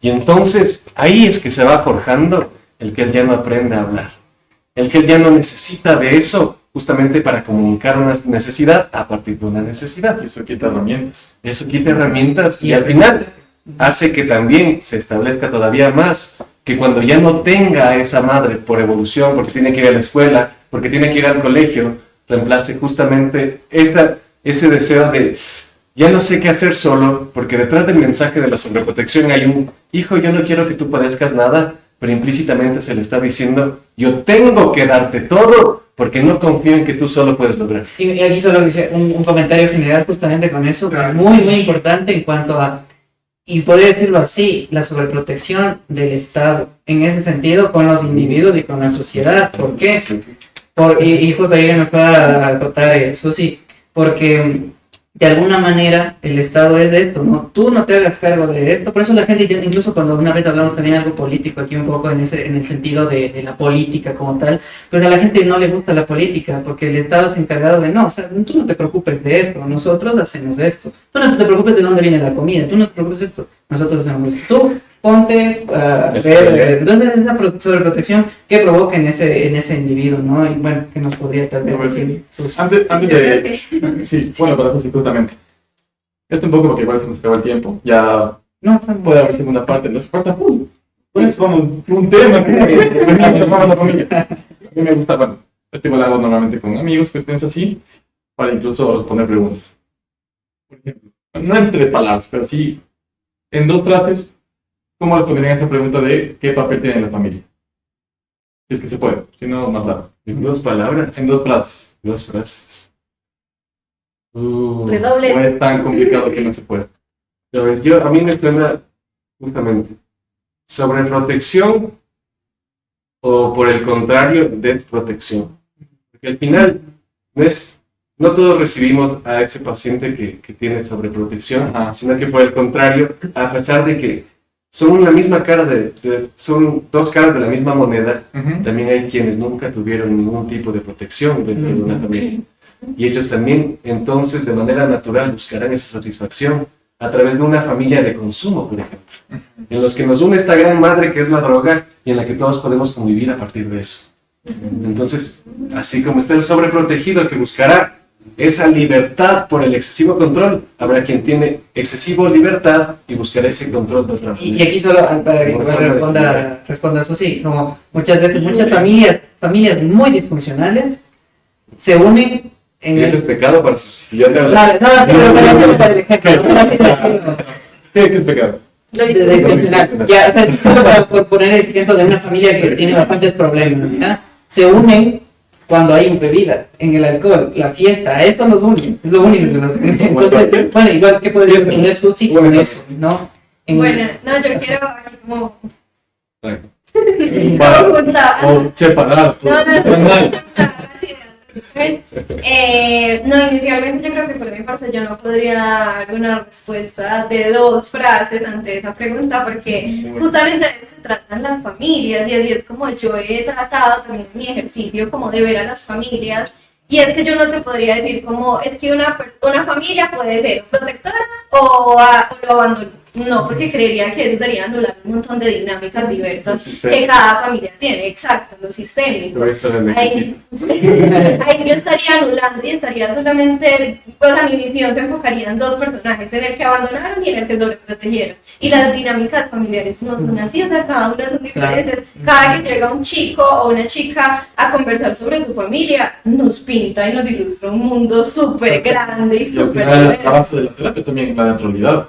Y entonces ahí es que se va forjando el que él ya no aprende a hablar. El que él ya no necesita de eso justamente para comunicar una necesidad a partir de una necesidad. Y eso quita herramientas. Eso quita herramientas y al final hace que también se establezca todavía más que cuando ya no tenga a esa madre por evolución, porque tiene que ir a la escuela, porque tiene que ir al colegio, reemplace justamente ese deseo de ya no sé qué hacer solo, porque detrás del mensaje de la sobreprotección hay un hijo, yo no quiero que tú padezcas nada, pero implícitamente se le está diciendo yo tengo que darte todo porque no confío en que tú solo puedes lograr. Y aquí solo dice un comentario general justamente con eso, que es muy, muy importante en cuanto a, y podría decirlo así, la sobreprotección del Estado, en ese sentido, con los individuos y con la sociedad. ¿Por qué? Y justo ahí nos pueda acotar Susi, porque de alguna manera el Estado es de esto, ¿no? Tú no te hagas cargo de esto, por eso la gente, incluso cuando una vez hablamos también algo político aquí un poco en el sentido de la política como tal, pues a la gente no le gusta la política, porque el Estado es encargado de, no, o sea, tú no te preocupes de esto, nosotros hacemos esto, tú no te preocupes de dónde viene la comida, tú no te preocupes de esto, nosotros hacemos esto, tú ponte a ver, entonces esa sobreprotección que provoca en ese individuo, ¿no? Y bueno, que nos podría tal vez decir Susi. Antes Yo creo que- Sí, bueno, para eso sí, justamente. Esto un poco porque igual se nos acaba el tiempo. Ya No, puede haber segunda parte. Nos falta pues vamos, un tema que vamos a la familia. A mí me gusta, bueno, esto igual hago normalmente con amigos, cuestiones así, para incluso responder preguntas. Por ejemplo, no en 3 palabras, pero sí en 2 frases, ¿cómo responderían a esa pregunta de qué papel tiene la familia? Si es que se puede, si no, más largo. En 2 palabras, En 2 frases. 2 frases. Redoble. No es tan complicado que no se puede. A ver, a mí me suena justamente sobreprotección o por el contrario, desprotección. Porque al final no todos recibimos a ese paciente que tiene sobreprotección, Ajá. sino que por el contrario, a pesar de que son la misma cara son 2 caras de la misma moneda, también hay quienes nunca tuvieron ningún tipo de protección dentro de una familia. Y ellos también, entonces, de manera natural buscarán esa satisfacción a través de una familia de consumo, por ejemplo, en los que nos une esta gran madre que es la droga y en la que todos podemos convivir a partir de eso. Entonces, así como está el sobreprotegido que buscará esa libertad por el excesivo control, habrá quien tiene excesivo libertad y buscará ese control de otra manera. Y aquí solo para que igual responda Susi, como muchas veces, muchas familias muy disfuncionales se unen en Y eso es pecado para sus hijos. Ya te hablé. pero para el ejemplo, no así sencillo. ¿Qué es pecado? Lo De hice. disfuncional. Ya, o sea, solo por poner el ejemplo de una familia que tiene bastantes problemas, ¿ya? Se unen cuando hay bebida, en el alcohol, la fiesta, a eso nos une, es lo único que nos une. Entonces, bueno, igual que podría responder Susi con eso, ¿no? Bueno, no, yo quiero aquí como Para- conjuntar. O separar. No, así no, inicialmente yo creo que por mi parte yo no podría dar una respuesta de 2 frases ante esa pregunta porque justamente de eso se tratan las familias y así es como yo he tratado también en mi ejercicio como de ver a las familias y es que yo no te podría decir como es que una familia puede ser protectora o lo abandono. No, porque creería que eso sería anular un montón de dinámicas diversas Sistémico. que cada familia tiene. Exacto, lo sistémico. Pero eso es Ahí, ahí yo estaría anulando y estaría solamente, pues a mi visión se enfocaría en dos personajes, en el que abandonaron y en el que sobreprotegieron. Y las dinámicas familiares no son así, o sea, cada una son diferentes. Cada que llega un chico o una chica a conversar sobre su familia, nos pinta y nos ilustra un mundo súper grande y Y al súper final, la diverso. base de la terapia también es la neutralidad.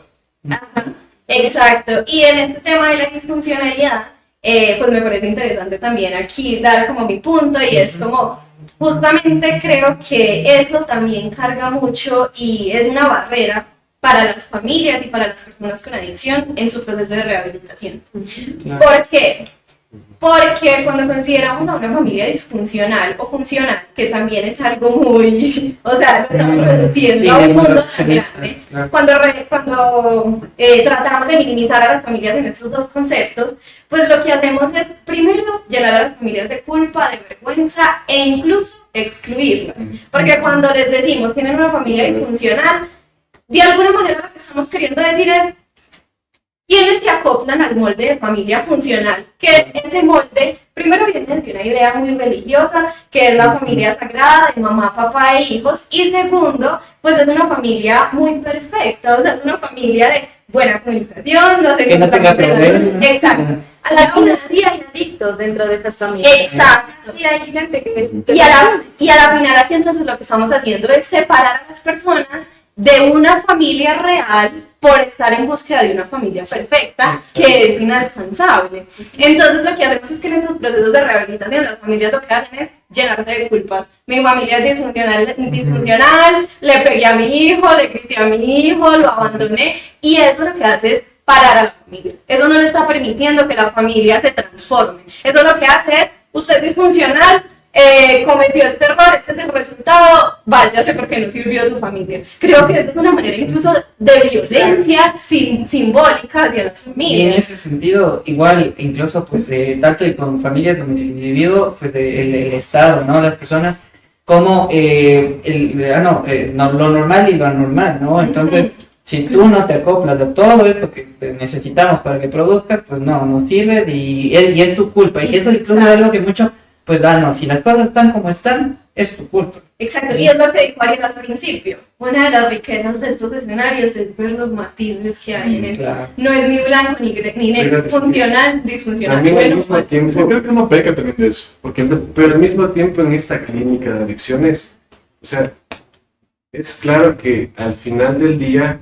Ajá, exacto. Y en este tema de la disfuncionalidad, pues me parece interesante también aquí dar como mi punto y es como, justamente creo que eso también carga mucho y es una barrera para las familias y para las personas con adicción en su proceso de rehabilitación. Claro. ¿Por qué? Porque cuando consideramos a una familia disfuncional o funcional, que también es algo muy, o sea, lo estamos reduciendo Sí, a un muy mundo tan reduccionista, grande, claro. cuando tratamos de minimizar a las familias en estos dos conceptos, pues lo que hacemos es primero llenar a las familias de culpa, de vergüenza e incluso excluirlas. Porque cuando les decimos tienen una familia disfuncional, de alguna manera lo que estamos queriendo decir es quienes se acoplan al molde de familia funcional, que ese molde primero viene de una idea muy religiosa, que es la familia sagrada de mamá, papá e hijos, y segundo, pues es una familia muy perfecta, o sea, es una familia de buena comunicación, no sé Que no tenga qué. problemas. Exacto. A Al la final final, sí hay adictos dentro de esas familias. exacto. Sí hay gente que... Y a la final aquí entonces lo que estamos haciendo es separar a las personas de una familia real por estar en búsqueda de una familia perfecta que es inalcanzable. Entonces lo que hacemos es que en esos procesos de rehabilitación las familias lo que hacen es llenarse de culpas. Mi familia es disfuncional, le pegué a mi hijo, le grité a mi hijo, lo abandoné y eso lo que hace es parar a la familia. Eso no le está permitiendo que la familia se transforme. Eso lo que hace es, usted es disfuncional, cometió este error, este es el resultado, váyase porque no sirvió a su familia. Creo que esa es una manera incluso de violencia simbólica hacia las Y en familias. ese sentido, igual, incluso pues tanto y con familias como el individuo, pues el Estado, ¿no? Las personas, como lo normal y lo anormal, ¿no? Entonces, si tú no te acoplas de todo esto que necesitamos para que produzcas, pues no sirves y es tu culpa. Y eso es incluso algo que mucho, pues si las cosas están como están, es tu culpa. Exacto, y es lo que dijo Ariel al principio. Una de las riquezas de estos escenarios es ver los matices que hay en esto. Claro. No es ni blanco ni negro, Pero funcional, disfuncional. También al Bueno, mismo tiempo, Sí, creo que uno peca también de eso. Porque pero al mismo tiempo en esta clínica de adicciones, o sea, es claro que al final del día,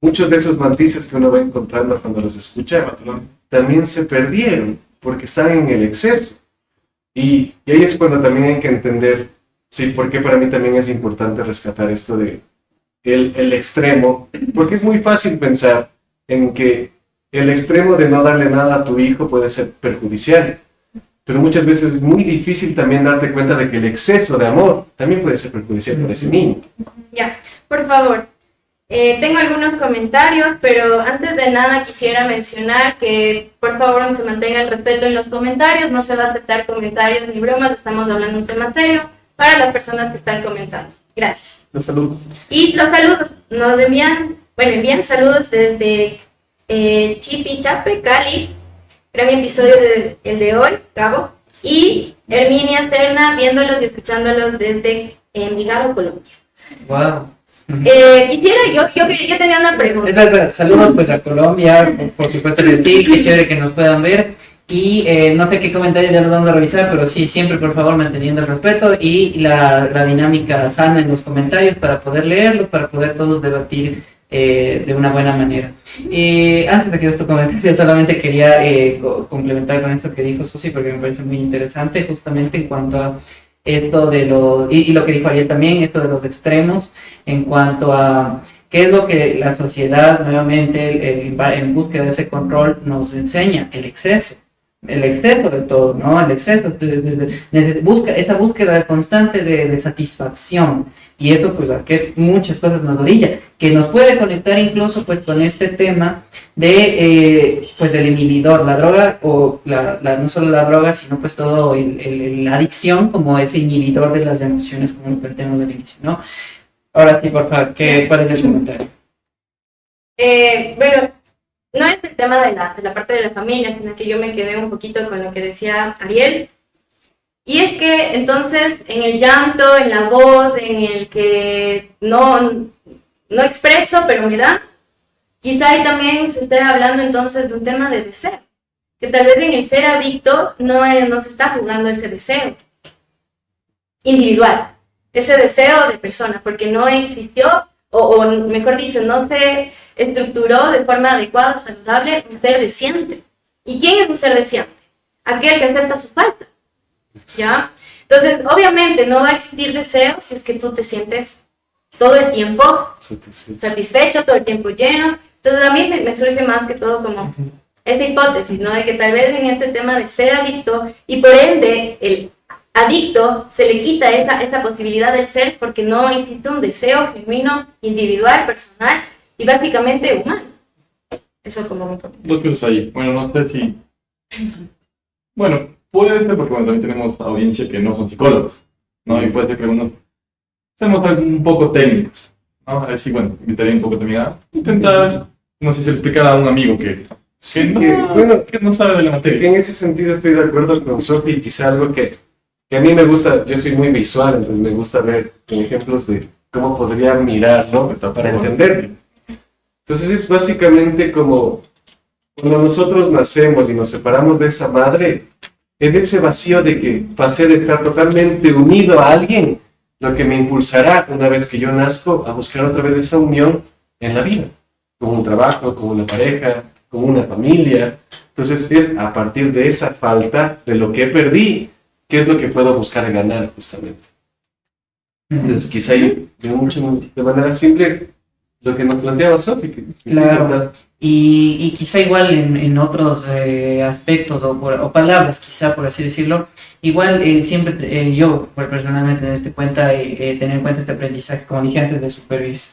muchos de esos matices que uno va encontrando cuando los escucha, también se perdieron porque están en el exceso. Y ahí es cuando también hay que entender, sí, porque para mí también es importante rescatar esto de el extremo, porque es muy fácil pensar en que el extremo de no darle nada a tu hijo puede ser perjudicial, pero muchas veces es muy difícil también darte cuenta de que el exceso de amor también puede ser perjudicial para ese niño. Ya, por favor. Tengo algunos comentarios, pero antes de nada quisiera mencionar que por favor se mantenga el respeto en los comentarios, no se va a aceptar comentarios ni bromas, estamos hablando de un tema serio para las personas que están comentando. Gracias. los saludos. Y los saludos, envían saludos desde Chipichape, Cali, gran episodio el de hoy, Cabo, y Herminia Serna viéndolos y escuchándolos desde Envigado, Colombia. Wow. Yo tenía una pregunta. Espera, saludos pues a Colombia, por supuesto que sí, qué chévere que nos puedan ver. Y no sé qué comentarios ya los vamos a revisar, pero sí, siempre por favor manteniendo el respeto y la dinámica sana en los comentarios para poder leerlos, para poder todos debatir de una buena manera. Antes de que esto comentario, solamente quería complementar con esto que dijo Susi, porque me parece muy interesante, justamente en cuanto a esto de y lo que dijo Ariel también, esto de los extremos, en cuanto a qué es lo que la sociedad, nuevamente, en búsqueda de ese control, nos enseña: el exceso de todo, ¿no? El exceso, esa búsqueda constante de satisfacción. Y esto, pues, a que muchas cosas nos orilla, que nos puede conectar incluso, pues, con este tema de, pues, del inhibidor, la droga, o no solo la droga, sino, pues, todo la adicción como ese inhibidor de las emociones, como lo planteamos al inicio, ¿no? Ahora sí, por favor, ¿cuál es el comentario? Bueno, no es el tema de la parte de la familia, sino que yo me quedé un poquito con lo que decía Ariel. Y es que entonces en el llanto, en la voz, en el que no expreso, pero me da, quizá ahí también se esté hablando entonces de un tema de deseo. Que tal vez en el ser adicto no se está jugando ese deseo individual, ese deseo de persona, porque no existió, o mejor dicho, no se estructuró de forma adecuada, saludable, un ser deseante. ¿Y quién es un ser deseante? Aquel que acepta su falta, ¿ya? Entonces, obviamente, no va a existir deseo si es que tú te sientes todo el tiempo satisfecho, todo el tiempo lleno. Entonces, a mí me surge más que todo como esta hipótesis, ¿no? De que tal vez en este tema del ser adicto, y por ende, el adicto se le quita esa posibilidad del ser porque no existe un deseo genuino, individual, personal y básicamente humano. Eso como mi punto. Dos cosas ahí. Bueno, no sé si... Bueno, puede ser porque bueno, también tenemos audiencia que no son psicólogos, ¿no? Y puede ser que algunos seamos un poco técnicos, ¿no? A ver si, bueno, invitaría un poco también a intentar, no sé si le explicara a un amigo que no sabe de la materia. En ese sentido estoy de acuerdo con Sofi, quizá algo que a mí me gusta, yo soy muy visual, entonces me gusta ver ejemplos de cómo podría mirar, ¿no? Para entender. Entonces es básicamente como cuando nosotros nacemos y nos separamos de esa madre, es ese vacío de que pasé de estar totalmente unido a alguien, lo que me impulsará una vez que yo nazco a buscar otra vez esa unión en la vida, con un trabajo, con una pareja, con una familia. Entonces es a partir de esa falta, de lo que perdí, qué es lo que puedo buscar ganar justamente. Entonces quizá hay de manera simple lo que nos planteaba Sofi. Claro. Y quizá igual en otros aspectos o palabras, quizá por así decirlo, igual siempre yo personalmente en este cuenta, tener en cuenta este aprendizaje, como dije antes,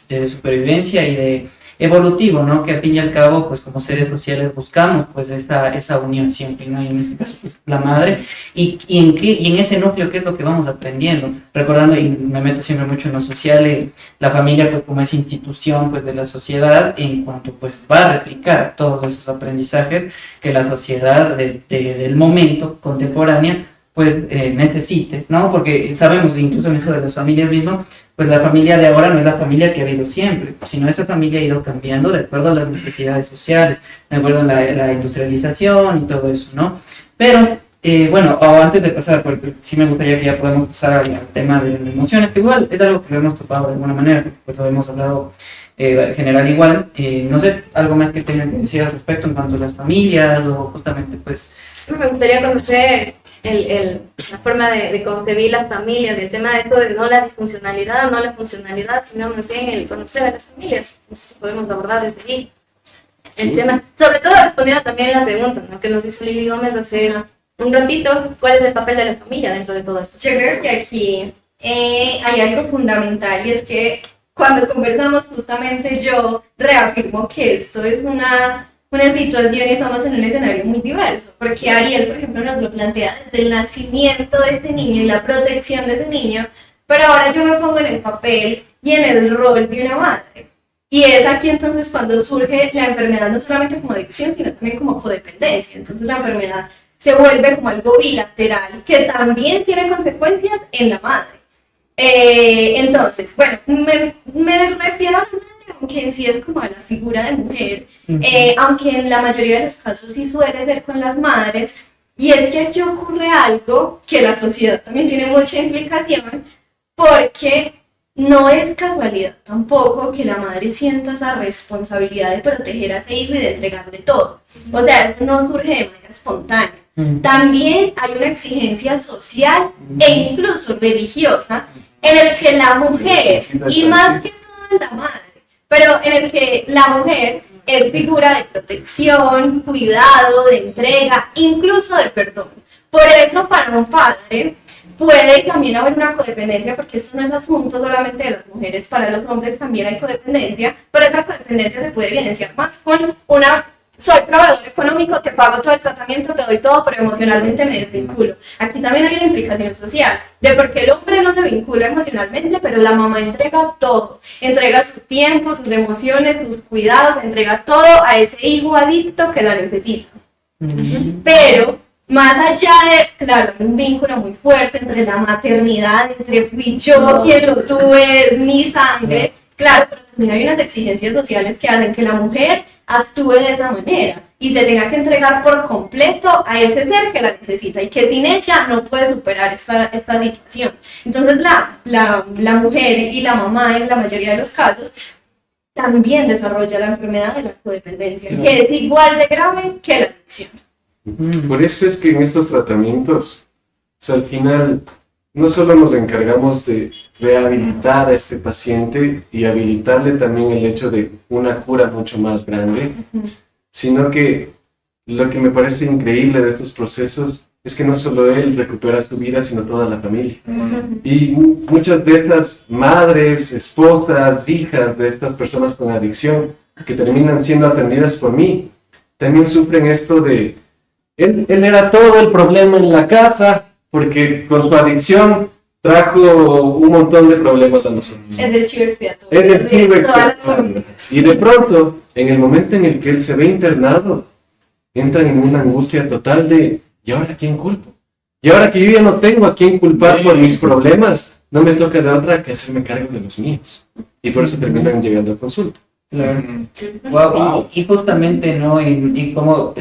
de supervivencia y de evolutivo, ¿no? Que al fin y al cabo, pues como seres sociales buscamos pues esa unión siempre, ¿no? Y en este caso, pues la madre, y en ese núcleo, ¿qué es lo que vamos aprendiendo? Recordando, y me meto siempre mucho en lo social, la familia pues como esa institución pues de la sociedad, en cuanto pues va a replicar todos esos aprendizajes que la sociedad del momento contemporánea pues necesite, ¿no? Porque sabemos, incluso en eso de las familias mismo, pues la familia de ahora no es la familia que ha habido siempre, sino esa familia ha ido cambiando de acuerdo a las necesidades sociales, de acuerdo a la industrialización y todo eso, ¿no? Pero, bueno, antes de pasar, porque sí me gustaría que ya podamos pasar al tema de las emociones, que igual es algo que lo hemos topado de alguna manera, porque pues lo hemos hablado en general igual. No sé, algo más que tengan que decir al respecto en cuanto a las familias o justamente pues... Me gustaría conocer la forma de concebir las familias, el tema de esto de no la disfuncionalidad, no la funcionalidad, sino más bien el conocer a las familias. No sé si podemos abordar desde ahí el tema. Sobre todo respondiendo también a la pregunta, ¿no?, que nos hizo Lili Gómez hace un ratito, ¿cuál es el papel de la familia dentro de todo esto? Yo creo que aquí hay algo fundamental, y es que cuando conversamos justamente yo reafirmo que esto es una situación y estamos en un escenario muy diverso, porque Ariel, por ejemplo, nos lo plantea desde el nacimiento de ese niño y la protección de ese niño, pero ahora yo me pongo en el papel y en el rol de una madre. Y es aquí entonces cuando surge la enfermedad, no solamente como adicción, sino también como codependencia. Entonces la enfermedad se vuelve como algo bilateral que también tiene consecuencias en la madre. Entonces, bueno, me refiero a la madre, aunque en sí es como a la figura de mujer, aunque en la mayoría de los casos sí suele ser con las madres, y es que aquí ocurre algo que la sociedad también tiene mucha implicación, porque no es casualidad tampoco que la madre sienta esa responsabilidad de proteger a ese hijo y de entregarle todo. O sea, eso no surge de manera espontánea. También hay una exigencia social e incluso religiosa en el que la mujer, y más que todo la madre, pero en el que la mujer es figura de protección, cuidado, de entrega, incluso de perdón. Por eso para un padre puede también haber una codependencia, porque esto no es asunto solamente de las mujeres, para los hombres también hay codependencia, pero esa codependencia se puede evidenciar más con una soy proveedor económico, te pago todo el tratamiento, te doy todo, pero emocionalmente me desvinculo. Aquí también hay una implicación social de por qué el hombre no se vincula emocionalmente, pero la mamá entrega todo. Entrega su tiempo, sus emociones, sus cuidados, entrega todo a ese hijo adicto que la necesita. Pero más allá de, claro, un vínculo muy fuerte entre la maternidad, entre fui yo quien lo tuve, es mi sangre, claro, pero también hay unas exigencias sociales que hacen que la mujer actúe de esa manera y se tenga que entregar por completo a ese ser que la necesita y que sin ella no puede superar esta situación. Entonces la mujer y la mamá en la mayoría de los casos también desarrolla la enfermedad de la codependencia, que es igual de grave que la adicción. Por eso es que en estos tratamientos, o sea, al final, no solo nos encargamos de rehabilitar a este paciente y habilitarle también el hecho de una cura mucho más grande, sino que lo que me parece increíble de estos procesos es que no solo él recupera su vida, sino toda la familia. Y muchas de estas madres, esposas, hijas de estas personas con adicción que terminan siendo atendidas por mí, también sufren esto de él era todo el problema en la casa porque con su adicción trajo un montón de problemas a nosotros. Es el chivo expiatorio. Es el chivo de todas las expiatorio. familias. Y de pronto, en el momento en el que él se ve internado, entran en una angustia total de ¿y ahora a quién culpo? Y ahora que yo ya no tengo a quién culpar por mis problemas, no me toca de otra que hacerme cargo de los míos. Y por eso terminan llegando a consulta. Claro. Wow. Y justamente, ¿no? Y como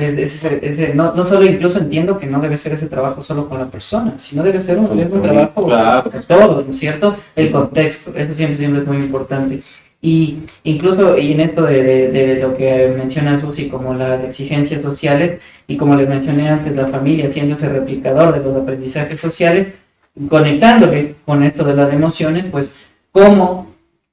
no solo incluso entiendo que no debe ser ese trabajo solo con la persona, sino debe ser un trabajo con todos, ¿no es cierto? El contexto, eso siempre es muy importante. Y incluso y en esto de lo que menciona Susi, como las exigencias sociales, y como les mencioné antes, la familia siendo ese replicador de los aprendizajes sociales, conectándole con esto de las emociones, pues cómo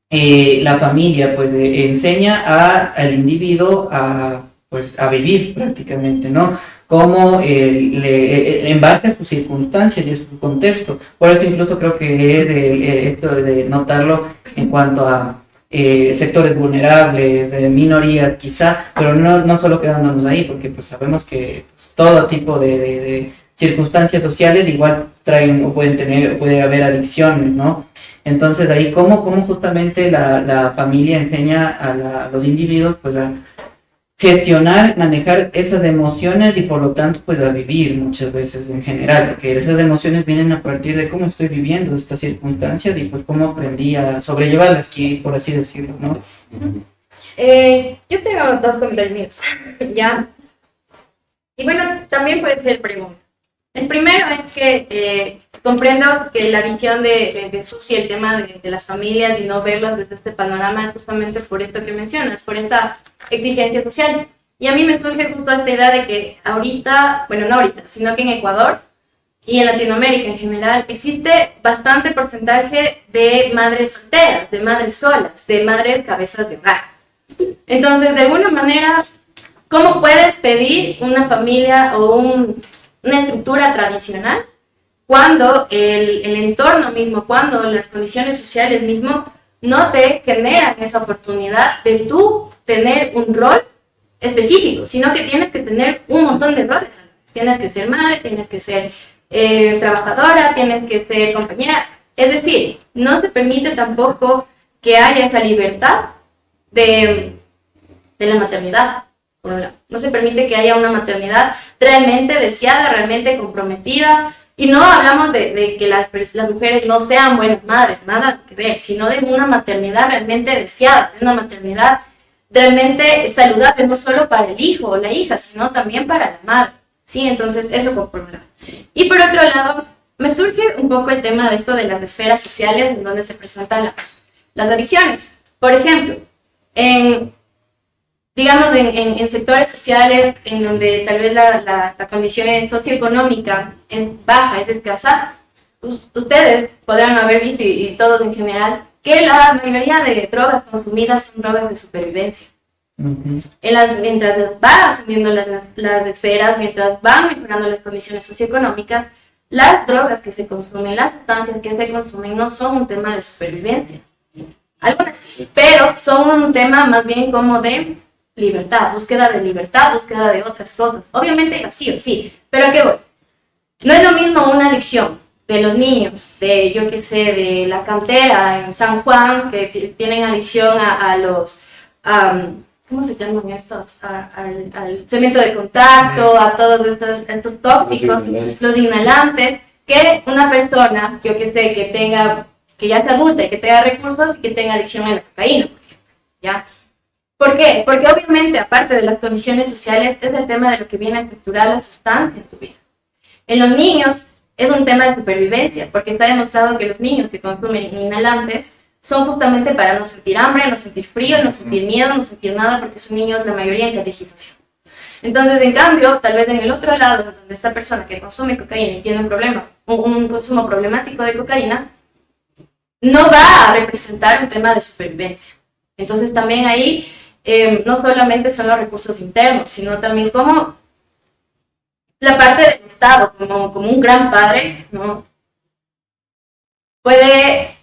la familia pues enseña al individuo a vivir prácticamente, ¿no? Como en base a sus circunstancias y a su contexto. Por eso incluso creo que es esto de notarlo en cuanto a sectores vulnerables, minorías quizá, pero no solo quedándonos ahí, porque pues sabemos que pues, todo tipo de circunstancias sociales igual traen o puede haber adicciones, ¿no? Entonces ahí cómo justamente la familia enseña a los individuos pues a gestionar, manejar esas emociones y por lo tanto pues a vivir muchas veces en general, porque esas emociones vienen a partir de cómo estoy viviendo estas circunstancias y pues cómo aprendí a sobrellevarlas, por así decirlo, ¿no? Yo tengo dos comentarios míos, ¿ya? Y bueno, también puede ser pregunta. El primero es que comprendo que la visión de Susi, el tema de las familias y no verlas desde este panorama es justamente por esto que mencionas, por esta exigencia social. Y a mí me surge justo esta idea de que ahorita, bueno, no ahorita, sino que en Ecuador y en Latinoamérica en general existe bastante porcentaje de madres solteras, de madres solas, de madres cabezas de hogar. Entonces, de alguna manera, ¿cómo puedes pedir una familia o una estructura tradicional cuando el entorno mismo, cuando las condiciones sociales mismo no te generan esa oportunidad de tú tener un rol específico, sino que tienes que tener un montón de roles? Tienes que ser madre, tienes que ser trabajadora, tienes que ser compañera. Es decir, no se permite tampoco que haya esa libertad de la maternidad, por un lado. No se permite que haya una maternidad realmente deseada, realmente comprometida. Y no hablamos de que las mujeres no sean buenas madres, nada que ver, sino de una maternidad realmente deseada, de una maternidad realmente saludable, no solo para el hijo o la hija, sino también para la madre. ¿Sí? Entonces, eso por un lado. Y por otro lado, me surge un poco el tema de esto de las esferas sociales en donde se presentan las adicciones. Por ejemplo, digamos, en sectores sociales en donde tal vez la condición socioeconómica es baja, es escasa, ustedes podrán haber visto, y todos en general, que la mayoría de drogas consumidas son drogas de supervivencia. Mientras van ascendiendo las esferas, mientras van mejorando las condiciones socioeconómicas, las drogas que se consumen, las sustancias que se consumen no son un tema de supervivencia. Algunas sí, pero son un tema más bien como de libertad, búsqueda de otras cosas. Obviamente hay vacío, sí, pero ¿a qué voy? No es lo mismo una adicción de los niños, de yo qué sé, de la cantera en San Juan, que tienen adicción a los, ¿cómo se llaman estos? Al cemento de contacto, a todos estos tóxicos, los inhalantes, que una persona, yo qué sé, que ya sea adulta y que tenga recursos y que tenga adicción a la cocaína, por ejemplo, ¿ya? ¿Por qué? Porque obviamente, aparte de las condiciones sociales, es el tema de lo que viene a estructurar la sustancia en tu vida. En los niños es un tema de supervivencia, porque está demostrado que los niños que consumen inhalantes son justamente para no sentir hambre, no sentir frío, no sentir miedo, no sentir nada, porque son niños la mayoría en catequización. Entonces, en cambio, tal vez en el otro lado, donde esta persona que consume cocaína y tiene un problema, un consumo problemático de cocaína, no va a representar un tema de supervivencia. Entonces, también ahí no solamente son los recursos internos, sino también como la parte del Estado, como un gran padre, ¿no? Puede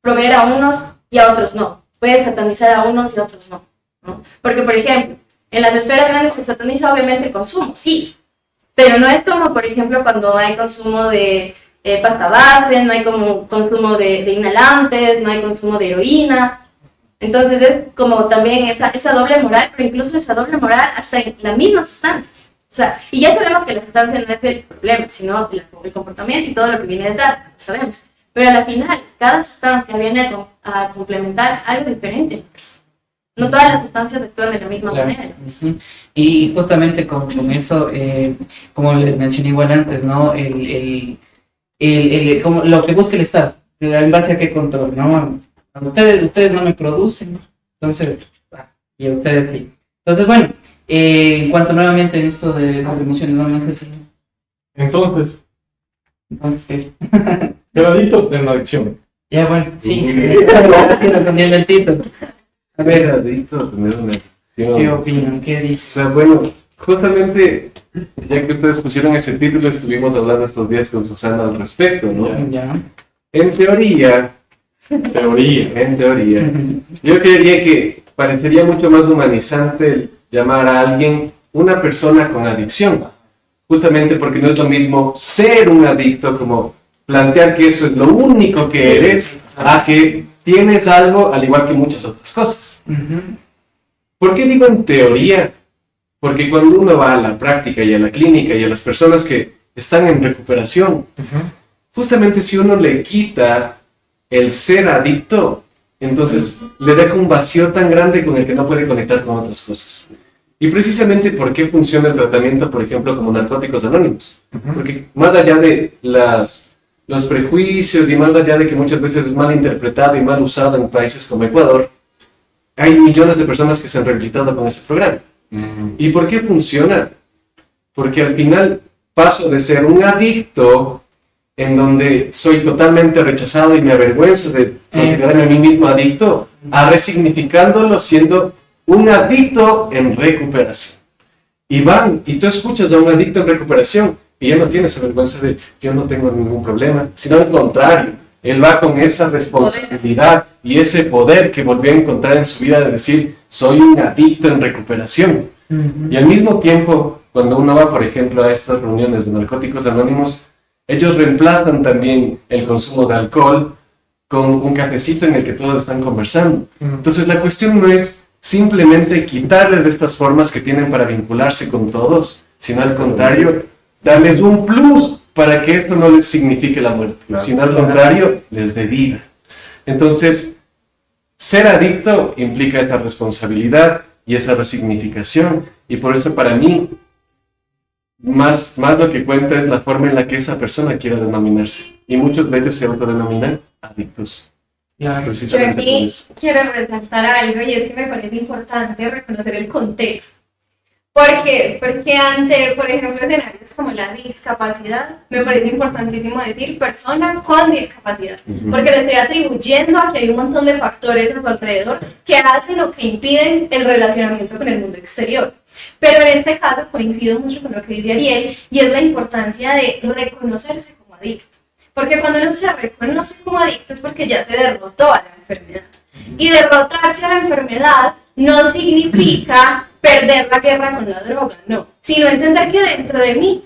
proveer a unos y a otros no. Puede satanizar a unos y a otros no, ¿no? Porque, por ejemplo, en las esferas grandes se sataniza obviamente el consumo, sí, pero no es como, por ejemplo, cuando hay consumo de pasta base, no hay como consumo de inhalantes, no hay consumo de heroína. Entonces es como también esa doble moral, pero incluso esa doble moral hasta en la misma sustancia. O sea, y ya sabemos que la sustancia no es el problema, sino el comportamiento y todo lo que viene detrás, lo sabemos. Pero a la final, cada sustancia viene a complementar algo diferente en la persona. No todas las sustancias actúan de la misma manera. Y justamente con eso, como les mencioné igual antes, ¿no? Como lo que busca el Estado, en base a qué control, ¿no? Ustedes no me producen, entonces, y a ustedes sí. Entonces, bueno, en cuanto nuevamente en esto de las emociones, no sé si... Entonces, ¿qué? el adicto tiene una adicción. Ya, bueno, sí, respondiendo el título. A ver, adicto a tener una ¿qué adicción. opinan? ¿Qué O dicen? sea, bueno, justamente, ya que ustedes pusieron ese título, estuvimos hablando estos días con Susana al respecto, ¿no? Ya. En teoría, Teoría. yo creería que parecería mucho más humanizante llamar a alguien una persona con adicción, justamente porque no es lo mismo ser un adicto como plantear que eso es lo único que eres, a que tienes algo al igual que muchas otras cosas. ¿Por qué digo en teoría? Porque cuando uno va a la práctica y a la clínica y a las personas que están en recuperación, justamente si uno le quita el ser adicto, entonces le deja un vacío tan grande con el que no puede conectar con otras cosas. Y precisamente por qué funciona el tratamiento, por ejemplo, como Narcóticos Anónimos. Porque más allá de los prejuicios y más allá de que muchas veces es mal interpretado y mal usado en países como Ecuador, hay millones de personas que se han rehabilitado con ese programa. ¿Y por qué funciona? Porque al final paso de ser un adicto en donde soy totalmente rechazado y me avergüenzo de considerarme a mí mismo adicto, a resignificándolo siendo un adicto en recuperación. Y tú escuchas a un adicto en recuperación y ya no tiene esa vergüenza de yo no tengo ningún problema, sino al contrario, él va con esa responsabilidad y ese poder que volvió a encontrar en su vida de decir, soy un adicto en recuperación. Y al mismo tiempo, cuando uno va, por ejemplo, a estas reuniones de Narcóticos Anónimos, ellos reemplazan también el consumo de alcohol con un cafecito en el que todos están conversando. Entonces la cuestión no es simplemente quitarles de estas formas que tienen para vincularse con todos, sino al contrario, darles un plus para que esto no les signifique la muerte, sino al contrario, les dé vida. Entonces, ser adicto implica esa responsabilidad y esa resignificación, y por eso para mí, más lo que cuenta es la forma en la que esa persona quiere denominarse, y muchos de ellos se autodenominan adictos. Claro. Yo Precisamente por aquí eso. quiero resaltar algo y es que me parece importante reconocer el contexto. ¿Por qué? Porque ante, por ejemplo, escenarios como la discapacidad, me parece importantísimo decir persona con discapacidad, porque le estoy atribuyendo a que hay un montón de factores a su alrededor que hacen o que impiden el relacionamiento con el mundo exterior. Pero en este caso coincido mucho con lo que dice Ariel y es la importancia de reconocerse como adicto. Porque cuando uno se reconoce como adicto es porque ya se derrotó a la enfermedad. Y derrotarse a la enfermedad no significa perder la guerra con la droga, no, sino entender que dentro de mí,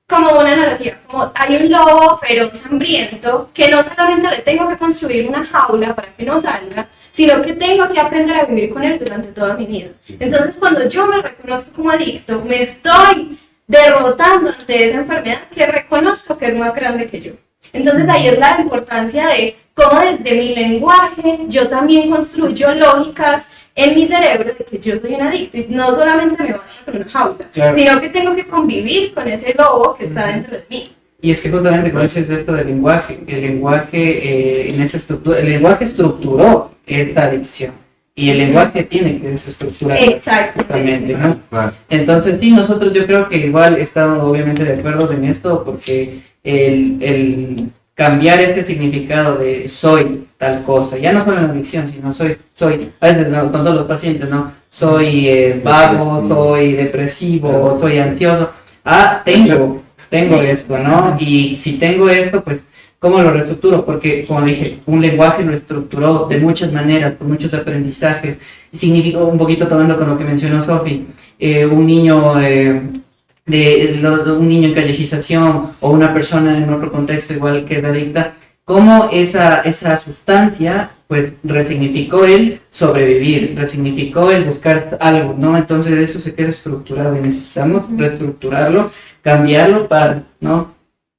como una analogía, como hay un lobo feroz, hambriento, que no solamente le tengo que construir una jaula para que no salga, sino que tengo que aprender a vivir con él durante toda mi vida. Entonces, cuando yo me reconozco como adicto, me estoy derrotando ante esa enfermedad que reconozco que es más grande que yo. Entonces, ahí es la importancia de cómo desde mi lenguaje yo también construyo lógicas en mi cerebro de que yo soy un adicto y no solamente me basta con una jaula, Claro. sino que tengo que convivir con ese lobo que está dentro de mí. Y es que justamente como dices esto del lenguaje, el lenguaje en esa estructura, el lenguaje estructuró esta adicción y el lenguaje tiene que desestructurar Exactamente. ¿no? Claro. Entonces sí, nosotros yo creo que igual estamos obviamente de acuerdo en esto porque el cambiar este significado de soy tal cosa, ya no solo en la adicción, sino soy, a veces ¿no? con todos los pacientes, ¿no? Soy vago, soy depresivo, soy ansioso, tengo esto, ¿no? Y si tengo esto, pues, ¿cómo lo reestructuro? Porque, como dije, un lenguaje lo estructuró de muchas maneras, con muchos aprendizajes. Significa, un poquito tomando con lo que mencionó Sofi, un niño un niño en callejización o una persona en otro contexto igual que es adicta, cómo esa sustancia pues resignificó el sobrevivir, resignificó el buscar algo, ¿no? Entonces eso se queda estructurado y necesitamos reestructurarlo, cambiarlo para, ¿no?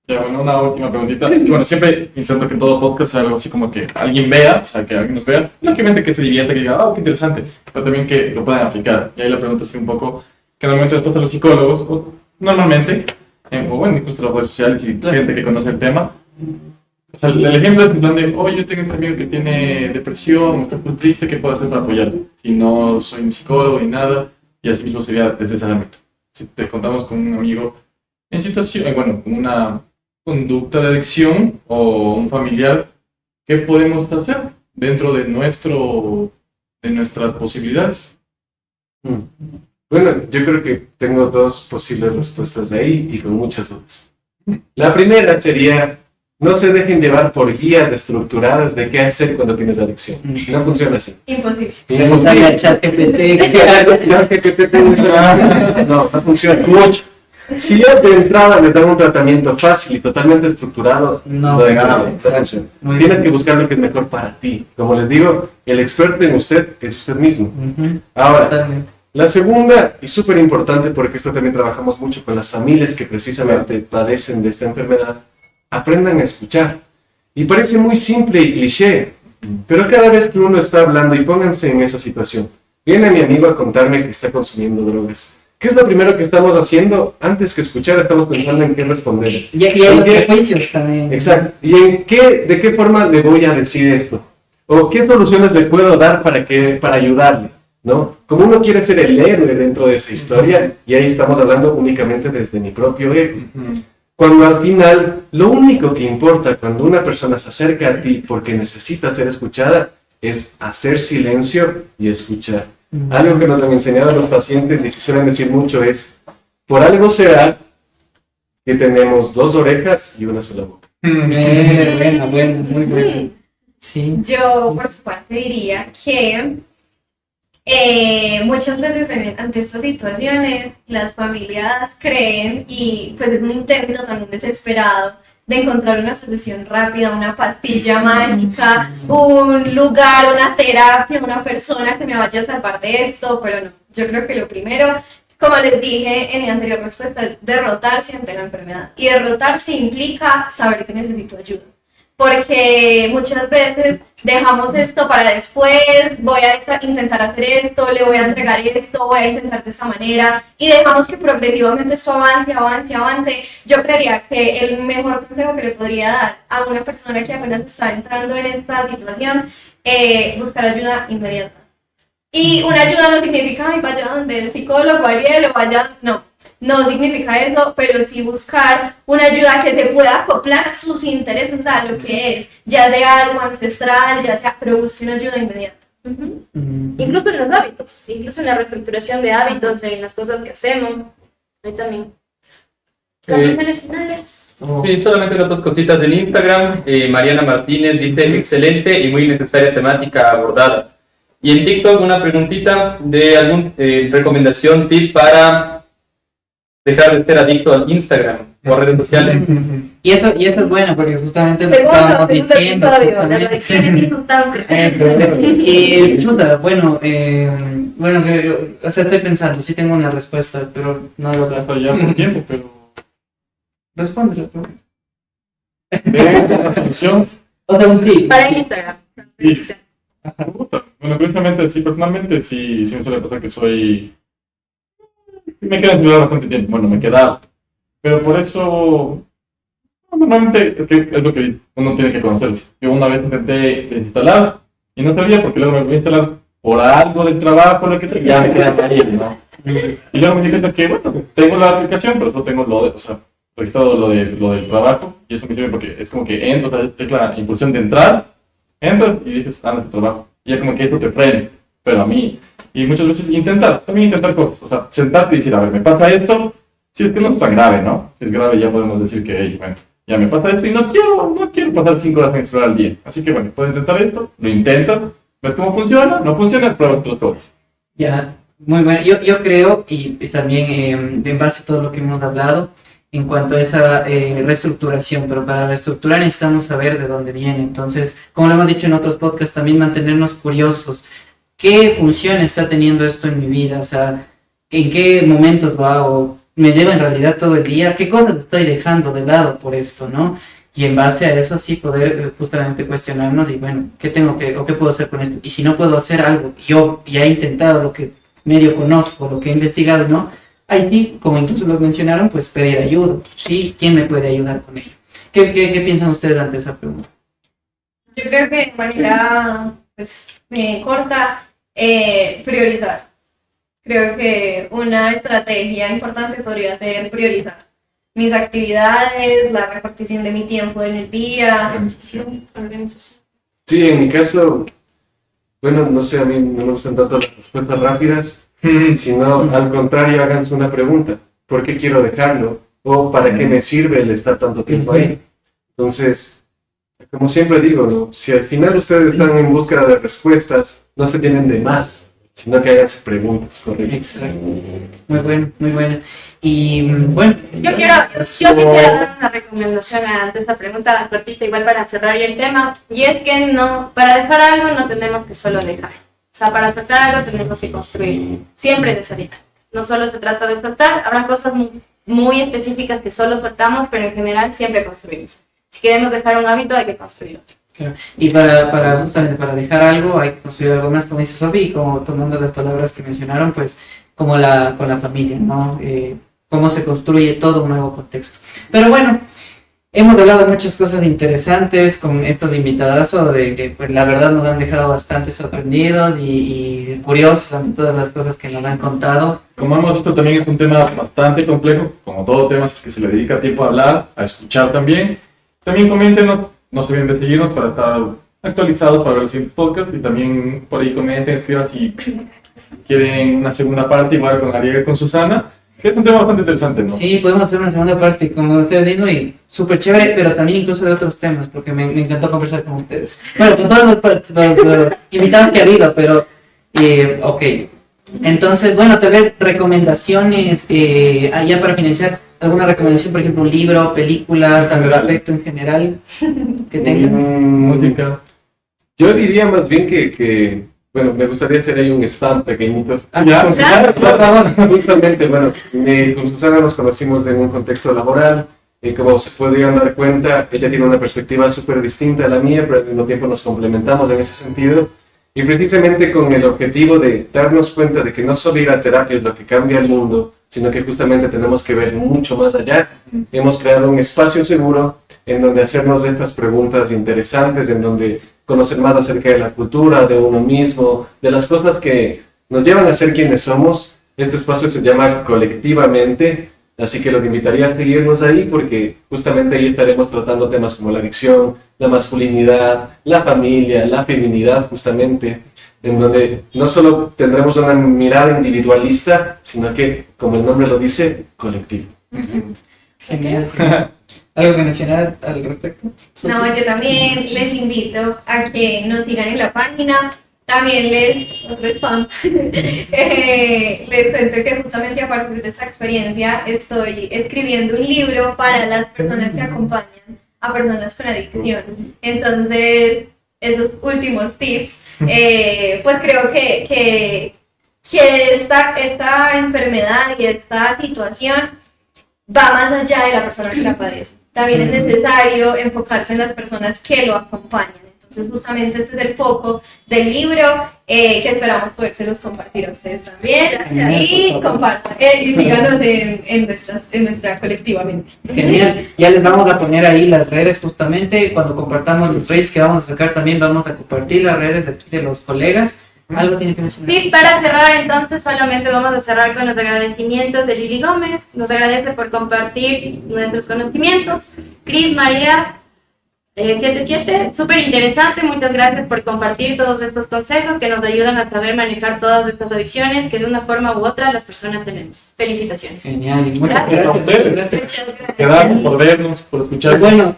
Ya, bueno, una última preguntita. Es que, bueno, siempre intento que todo podcast sea algo así como que alguien vea, o sea, que alguien nos vea. Lógicamente que se divierta, que diga, qué interesante, pero también que lo puedan aplicar. Y ahí la pregunta es un poco, que normalmente después de los psicólogos, o normalmente, o bueno, incluso las redes sociales y gente que conoce el tema, o sea, el ejemplo es en plan de, yo tengo este amigo que tiene depresión, está muy triste, ¿qué puedo hacer para apoyarlo? Y no soy un psicólogo ni nada, y así mismo sería desde ese ámbito. Si te contamos con un amigo en situación, bueno, con una conducta de adicción o un familiar, ¿qué podemos hacer dentro de nuestras posibilidades? Bueno, yo creo que tengo dos posibles respuestas de ahí y con muchas dudas. La primera sería, no se dejen llevar por guías estructuradas de qué hacer cuando tienes adicción. No funciona así. Imposible. Preguntarle a ChatGPT No funciona. Si ya de entrada les dan un tratamiento fácil y totalmente estructurado, No, exacto. funciona. Muy Tienes bien. que buscar lo que es mejor para ti. Como les digo, el experto en usted es usted mismo. Ujú, Ahora, totalmente. la segunda, y súper importante porque esto también trabajamos mucho con las familias que precisamente padecen de esta enfermedad, aprendan a escuchar. Y parece muy simple y cliché, pero cada vez que uno está hablando, y pónganse en esa situación, viene mi amigo a contarme que está consumiendo drogas. ¿Qué es lo primero que estamos haciendo? Antes que escuchar, estamos pensando en qué responder. Y hay los prejuicios también. Exacto. ¿Y de qué forma le voy a decir esto? ¿O qué soluciones le puedo dar para ayudarle? ¿No? Como uno quiere ser el héroe dentro de esa historia, y ahí estamos hablando únicamente desde mi propio ego. Cuando al final, lo único que importa cuando una persona se acerca a ti porque necesita ser escuchada, es hacer silencio y escuchar. Algo que nos han enseñado los pacientes y que suelen decir mucho es, por algo será que tenemos 2 orejas y una sola boca. Bueno, muy bueno. Sí. Yo, por su parte, diría que muchas veces ante estas situaciones las familias creen, y pues es un intento también desesperado de encontrar una solución rápida, una pastilla mágica, un lugar, una terapia, una persona que me vaya a salvar de esto, pero no. Yo creo que lo primero, como les dije en mi anterior respuesta, es derrotarse ante la enfermedad. Y derrotarse implica saber que necesito ayuda. Porque muchas veces dejamos esto para después, voy a intentar hacer esto, le voy a entregar esto, voy a intentar de esta manera, y dejamos que progresivamente esto avance. Yo creería que el mejor consejo que le podría dar a una persona que apenas está entrando en esta situación es buscar ayuda inmediata. Y una ayuda no significa, ay, vaya donde el psicólogo Ariel o vaya, no significa eso, pero sí buscar una ayuda que se pueda acoplar a sus intereses, o sea, lo que es, ya sea algo ancestral, pero busque una ayuda inmediata. Incluso en los hábitos, incluso en la reestructuración de hábitos, en las cosas que hacemos, ahí también. Conclusiones finales. Sí, solamente otras cositas del Instagram. Mariana Martínez dice, excelente y muy necesaria temática abordada. Y en TikTok una preguntita de algún recomendación, tip para dejar de ser adicto al Instagram o a redes sociales. Y eso es bueno, porque justamente lo que Segundo estábamos diciendo. episodio, las justamente. adicciones insultantes. Y chuta, bueno, o sea, estoy pensando, sí tengo una respuesta, pero no lo Hasta ya por tiempo, pero responde la pregunta. la solución. O sea, un tip. Para Instagram. Sí. Puta. Bueno, curiosamente, sí, personalmente, sí me suele pasar que soy... Sí me quedo en celular bastante tiempo, bueno, me he quedado. Pero por eso, normalmente, es que es lo que dice, uno tiene que conocerse. Yo una vez intenté desinstalar y no sabía porque luego me voy a instalar por algo del trabajo, lo que sea, ya me quedan ahí, ¿no? Y luego me di cuenta que, bueno, tengo la aplicación, pero solo tengo lo de, o sea, registrado lo del trabajo y eso me sirve porque es como que entro, o sea, es la impulsión de entrar, entras y dices, este trabajo. Y ya como que eso te frena, pero a mí, y muchas veces también intentar cosas, o sea, sentarte y decir, a ver, me pasa esto, si es que no es tan grave, ¿no? Si es grave ya podemos decir que, hey, bueno, ya me pasa esto y no quiero pasar 5 horas en el celular al día. Así que bueno, puedes intentar esto, lo intentas, ves cómo funciona, no funciona, pruebas otras cosas. Ya, muy bueno. Yo creo, y también en base a todo lo que hemos hablado, en cuanto a esa reestructuración, pero para reestructurar necesitamos saber de dónde viene. Entonces, como lo hemos dicho en otros podcasts, también mantenernos curiosos. ¿Qué función está teniendo esto en mi vida? O sea, ¿en qué momentos lo hago? ¿Me lleva en realidad todo el día? ¿Qué cosas estoy dejando de lado por esto, no? Y en base a eso sí poder justamente cuestionarnos y bueno, ¿qué tengo que o qué puedo hacer con esto? Y si no puedo hacer algo, yo ya he intentado lo que medio conozco, lo que he investigado, ¿no? Ahí sí, como incluso lo mencionaron, pues pedir ayuda, ¿sí? ¿Quién me puede ayudar con ello? ¿Qué piensan ustedes ante esa pregunta? Yo creo que de manera pues, corta, priorizar. Creo que una estrategia importante podría ser priorizar mis actividades, la repartición de mi tiempo en el día. Organización. Sí, en mi caso, bueno, no sé, a mí no me gustan tanto las respuestas rápidas, sino al contrario, háganse una pregunta. ¿Por qué quiero dejarlo? ¿O para qué me sirve el estar tanto tiempo ahí? Entonces, como siempre digo, ¿no? Si al final ustedes están en búsqueda de respuestas, no se tienen de más, sino que háganse preguntas, ¿correcto? Exacto. Muy bueno, muy bueno. Y bueno. Yo quisiera dar una recomendación ante esa pregunta cortita, igual para cerrar ya el tema, y es que no, para dejar algo no tenemos que solo dejar. O sea, para soltar algo tenemos que construir. Siempre es esa dinámica. No solo se trata de soltar, habrá cosas muy específicas que solo soltamos, pero en general siempre construimos. Si queremos dejar un hábito, hay que construir otro. Claro. Y justamente para dejar algo hay que construir algo más, como dice Sofi, y como tomando las palabras que mencionaron, pues como con la familia, ¿no? Cómo se construye todo un nuevo contexto. Pero bueno, hemos hablado de muchas cosas interesantes con estos invitados, de que pues, la verdad nos han dejado bastante sorprendidos y curiosos ante todas las cosas que nos han contado. Como hemos visto, también es un tema bastante complejo, como todo tema es que se le dedica tiempo a hablar, a escuchar también. También coméntenos, no se olviden de seguirnos para estar actualizados para ver los siguientes podcasts y también por ahí comenten, escriban si quieren una segunda parte igual con Ariel y con Susana, que es un tema bastante interesante, ¿no? Sí, podemos hacer una segunda parte, como ustedes mismos, y súper chévere, pero también incluso de otros temas, porque me encantó conversar con ustedes. Bueno, con todos los invitados que ha habido, pero, ok. Entonces, bueno, tal vez recomendaciones, ya para finalizar, alguna recomendación, por ejemplo, un libro, películas, al respecto en general, que tengan. Música. Yo diría más bien que bueno, me gustaría hacer ahí un spam pequeñito. Ya, Con Susana, por favor. Justamente, bueno, con Susana nos conocimos en un contexto laboral. Y como se podrían dar cuenta, ella tiene una perspectiva súper distinta a la mía, pero al mismo tiempo nos complementamos en ese sentido. Y precisamente con el objetivo de darnos cuenta de que no solo ir a terapia es lo que cambia el mundo, sino que justamente tenemos que ver mucho más allá. Hemos creado un espacio seguro en donde hacernos estas preguntas interesantes, en donde conocer más acerca de la cultura, de uno mismo, de las cosas que nos llevan a ser quienes somos. Este espacio se llama Colectivamente, así que los invitaría a seguirnos ahí porque justamente ahí estaremos tratando temas como la adicción, la masculinidad, la familia, la feminidad justamente, en donde no solo tendremos una mirada individualista, sino que, como el nombre lo dice, colectivo. Genial. ¿Algo que mencionar al respecto? No, yo también les invito a que nos sigan en la página También otro spam, les cuento que justamente a partir de esta experiencia estoy escribiendo un libro para las personas que acompañan a personas con adicción. Entonces, esos últimos tips, pues creo que esta enfermedad y esta situación va más allá de la persona que la padece. También es necesario enfocarse en las personas que lo acompañan. Entonces, justamente este es el foco del libro, que esperamos podérselos compartir a ustedes también. Gracias. Y compartan, y síganos en nuestra colectivamente. Genial, ya les vamos a poner ahí las redes justamente, cuando compartamos los reels que vamos a sacar también vamos a compartir las redes de aquí de los colegas. ¿Algo tiene que mencionar? Sí, para cerrar entonces solamente vamos a cerrar con los agradecimientos de Lili Gómez. Nos agradece por compartir nuestros conocimientos. Cris María 77, súper interesante, muchas gracias por compartir todos estos consejos que nos ayudan a saber manejar todas estas adicciones que de una forma u otra las personas tenemos. Felicitaciones. Genial, y muchas Gracias. gracias. Muchas gracias. Quedamos por vernos, por escuchar. Bueno,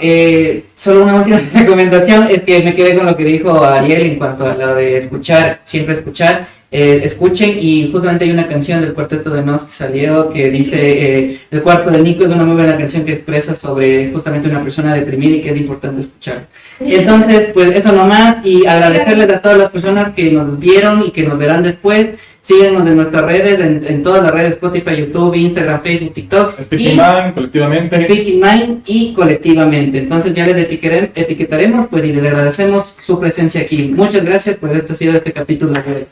solo una última recomendación es que me quedé con lo que dijo Ariel en cuanto a lo de escuchar, siempre escuchar. Escuchen, y justamente hay una canción del Cuarteto de Nos que salió que dice El cuarto del Nico, es una muy buena canción que expresa sobre justamente una persona deprimida y que es importante escuchar. Entonces, pues eso nomás, y agradecerles a todas las personas que nos vieron y que nos verán después. Síguenos en nuestras redes, en todas las redes, Spotify, YouTube, Instagram, Facebook, TikTok. Speaking Man, colectivamente. Speaking Mind y colectivamente. Entonces ya les etiquetaremos, pues, y les agradecemos su presencia aquí. Muchas gracias, pues este ha sido este capítulo de...